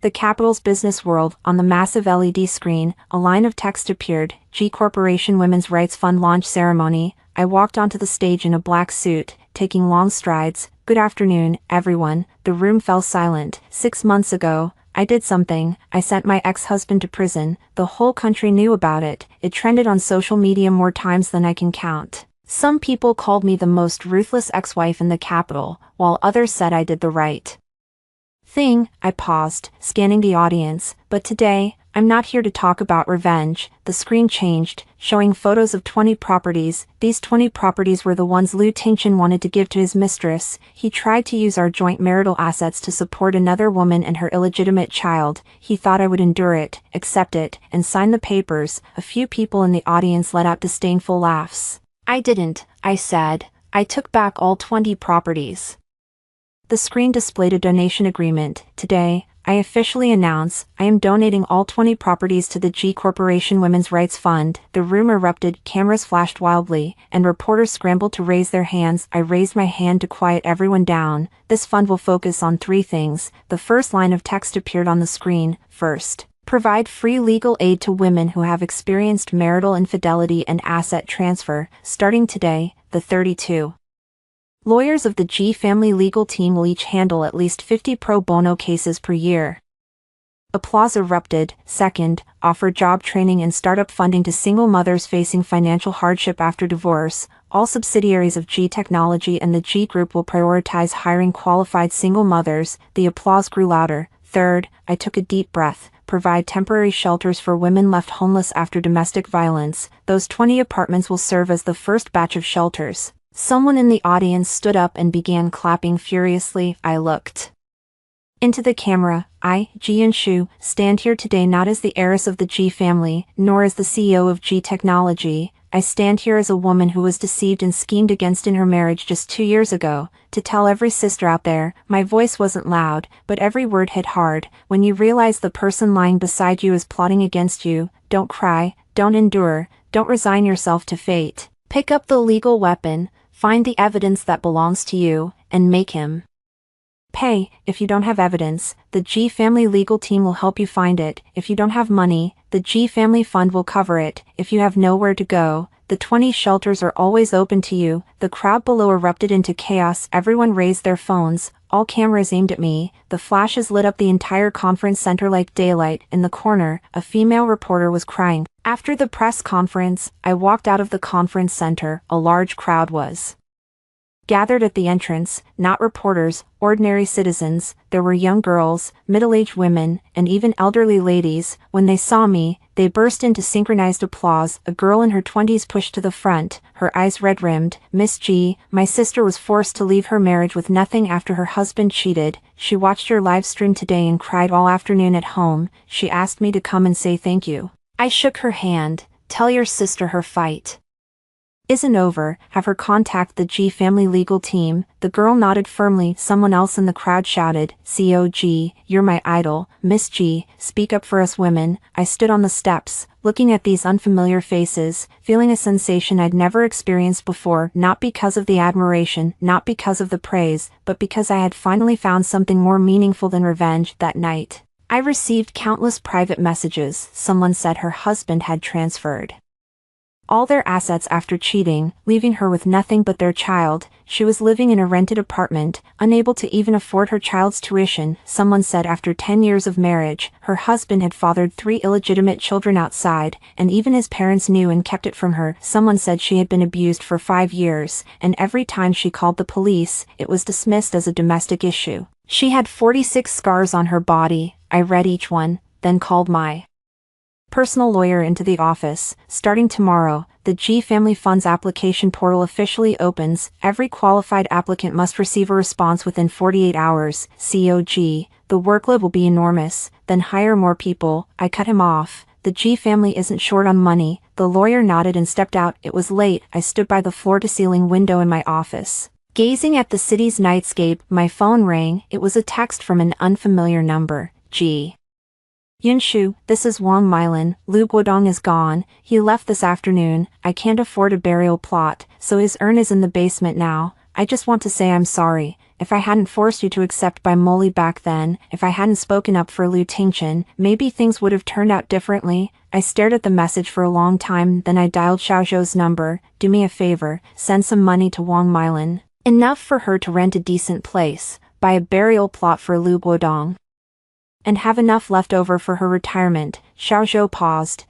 the capital's business world. On the massive LED screen, a line of text appeared, G Corporation Women's Rights Fund launch ceremony. I walked onto the stage in a black suit, taking long strides. Good afternoon, everyone. The room fell silent. 6 months ago, I did something. I sent my ex-husband to prison. The whole country knew about it. It trended on social media more times than I can count. Some people called me the most ruthless ex-wife in the capital, while others said I did the right thing. I paused, scanning the audience, but today, I'm not here to talk about revenge. The screen changed, showing photos of 20 properties. These 20 properties were the ones Liu Tingchen wanted to give to his mistress. He tried to use our joint marital assets to support another woman and her illegitimate child. He thought I would endure it, accept it, and sign the papers. A few people in the audience let out disdainful laughs. I didn't, I said. I took back all 20 properties. The screen displayed a donation agreement. Today, I officially announce, I am donating all 20 properties to the G Corporation Women's Rights Fund. The room erupted, cameras flashed wildly, and reporters scrambled to raise their hands. I raised my hand to quiet everyone down. This fund will focus on 3 things. The first line of text appeared on the screen. First, provide free legal aid to women who have experienced marital infidelity and asset transfer. Starting today, the 32 lawyers of the G family legal team will each handle at least 50 pro bono cases per year. Applause erupted. Second, offer job training and startup funding to single mothers facing financial hardship after divorce. All subsidiaries of G Technology and the G Group will prioritize hiring qualified single mothers. The applause grew louder. Third, I took a deep breath. Provide temporary shelters for women left homeless after domestic violence. Those 20 apartments will serve as the first batch of shelters. Someone in the audience stood up and began clapping furiously. I looked into the camera. I, Jian Shu, stand here today not as the heiress of the G family, nor as the CEO of G Technology. I stand here as a woman who was deceived and schemed against in her marriage just 2 years ago, to tell every sister out there. My voice wasn't loud, but every word hit hard. When you realize the person lying beside you is plotting against you, don't cry, don't endure, don't resign yourself to fate. Pick up the legal weapon, find the evidence that belongs to you, and make him pay. If you don't have evidence, the G family legal team will help you find it. If you don't have money, the G family fund will cover it. If you have nowhere to go, the 20 shelters are always open to you. The crowd below erupted into chaos. Everyone raised their phones, all cameras aimed at me. The flashes lit up the entire conference center like daylight. In the corner, a female reporter was crying. After the press conference, I walked out of the conference center. A large crowd was gathered at the entrance, not reporters, ordinary citizens. There were young girls, middle-aged women, and even elderly ladies. When they saw me, they burst into synchronized applause. A girl in her 20s pushed to the front, her eyes red-rimmed. Miss G, my sister was forced to leave her marriage with nothing after her husband cheated. She watched your live stream today and cried all afternoon at home. She asked me to come and say thank you. I shook her hand. Tell your sister her fight isn't over. Have her contact the G family legal team. The girl nodded firmly. Someone else in the crowd shouted, CEO G, you're my idol. Miss G, speak up for us women. I stood on the steps, looking at these unfamiliar faces, feeling a sensation I'd never experienced before, not because of the admiration, not because of the praise, but because I had finally found something more meaningful than revenge. That night, I received countless private messages. Someone said her husband had transferred All their assets after cheating, leaving her with nothing but their child. She was living in a rented apartment, unable to even afford her child's tuition. Someone said after 10 years of marriage, her husband had fathered 3 illegitimate children outside, and even his parents knew and kept it from her. Someone said she had been abused for 5 years, and every time she called the police, it was dismissed as a domestic issue. She had 46 scars on her body. I read each one, then called my personal lawyer into the office. Starting tomorrow, the G Family Funds application portal officially opens. Every qualified applicant must receive a response within 48 hours. COG, the workload will be enormous, then hire more people. I cut him off. The G family isn't short on money. The lawyer nodded and stepped out. It was late. I stood by the floor-to-ceiling window in my office, gazing at the city's nightscape. My phone rang. It was a text from an unfamiliar number. G. Yunshu, this is Wang Milan. Lu Guodong is gone. He left this afternoon. I can't afford a burial plot, so his urn is in the basement now. I just want to say I'm sorry. If I hadn't forced you to accept Bai Moli back then, if I hadn't spoken up for Lu Tingchen, maybe things would have turned out differently. I stared at the message for a long time, then I dialed Xiaozhou's number. Do me a favor, send some money to Wang Milan. Enough for her to rent a decent place, buy a burial plot for Lu Guodong, and have enough left over for her retirement. Xiaozhou paused.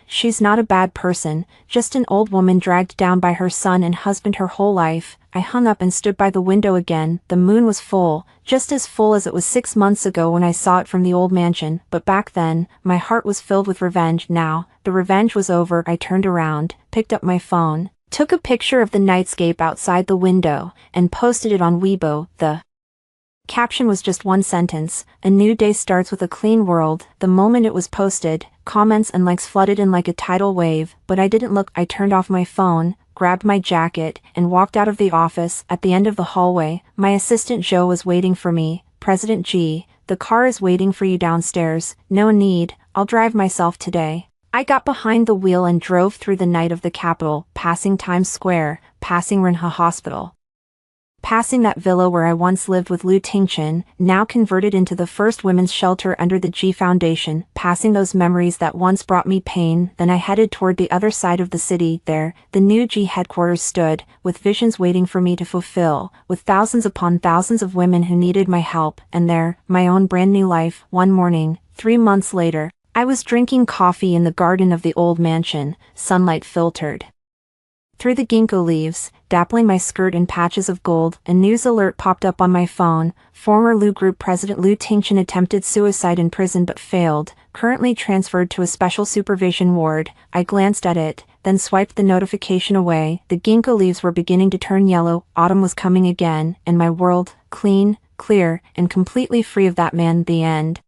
She's not a bad person, just an old woman dragged down by her son and husband her whole life. I hung up and stood by the window again. The moon was full, just as full as it was 6 months ago when I saw it from the old mansion, but back then, my heart was filled with revenge. Now, the revenge was over. I turned around, picked up my phone, took a picture of the nightscape outside the window, and posted it on Weibo. The caption was just one sentence: a new day starts with a clean world. The moment it was posted, comments and likes flooded in like a tidal wave, but I didn't look. I turned off my phone, grabbed my jacket, and walked out of the office. At the end of the hallway, my assistant Zhou was waiting for me. President G, the car is waiting for you downstairs. No need, I'll drive myself today. I got behind the wheel and drove through the night of the capital, passing Times Square, passing Renhe Hospital, passing that villa where I once lived with Lu Tingchen, now converted into the first women's shelter under the G Foundation, passing those memories that once brought me pain. Then I headed toward the other side of the city. There, the new G headquarters stood, with visions waiting for me to fulfill, with thousands upon thousands of women who needed my help, and there, my own brand new life. One morning, 3 months later, I was drinking coffee in the garden of the old mansion, sunlight filtered through the ginkgo leaves, dappling my skirt in patches of gold. A news alert popped up on my phone. Former Lu Group President Lu Tingchen attempted suicide in prison but failed, currently transferred to a special supervision ward. I glanced at it, then swiped the notification away. The ginkgo leaves were beginning to turn yellow. Autumn was coming again, and my world, clean, clear, and completely free of that man. The end.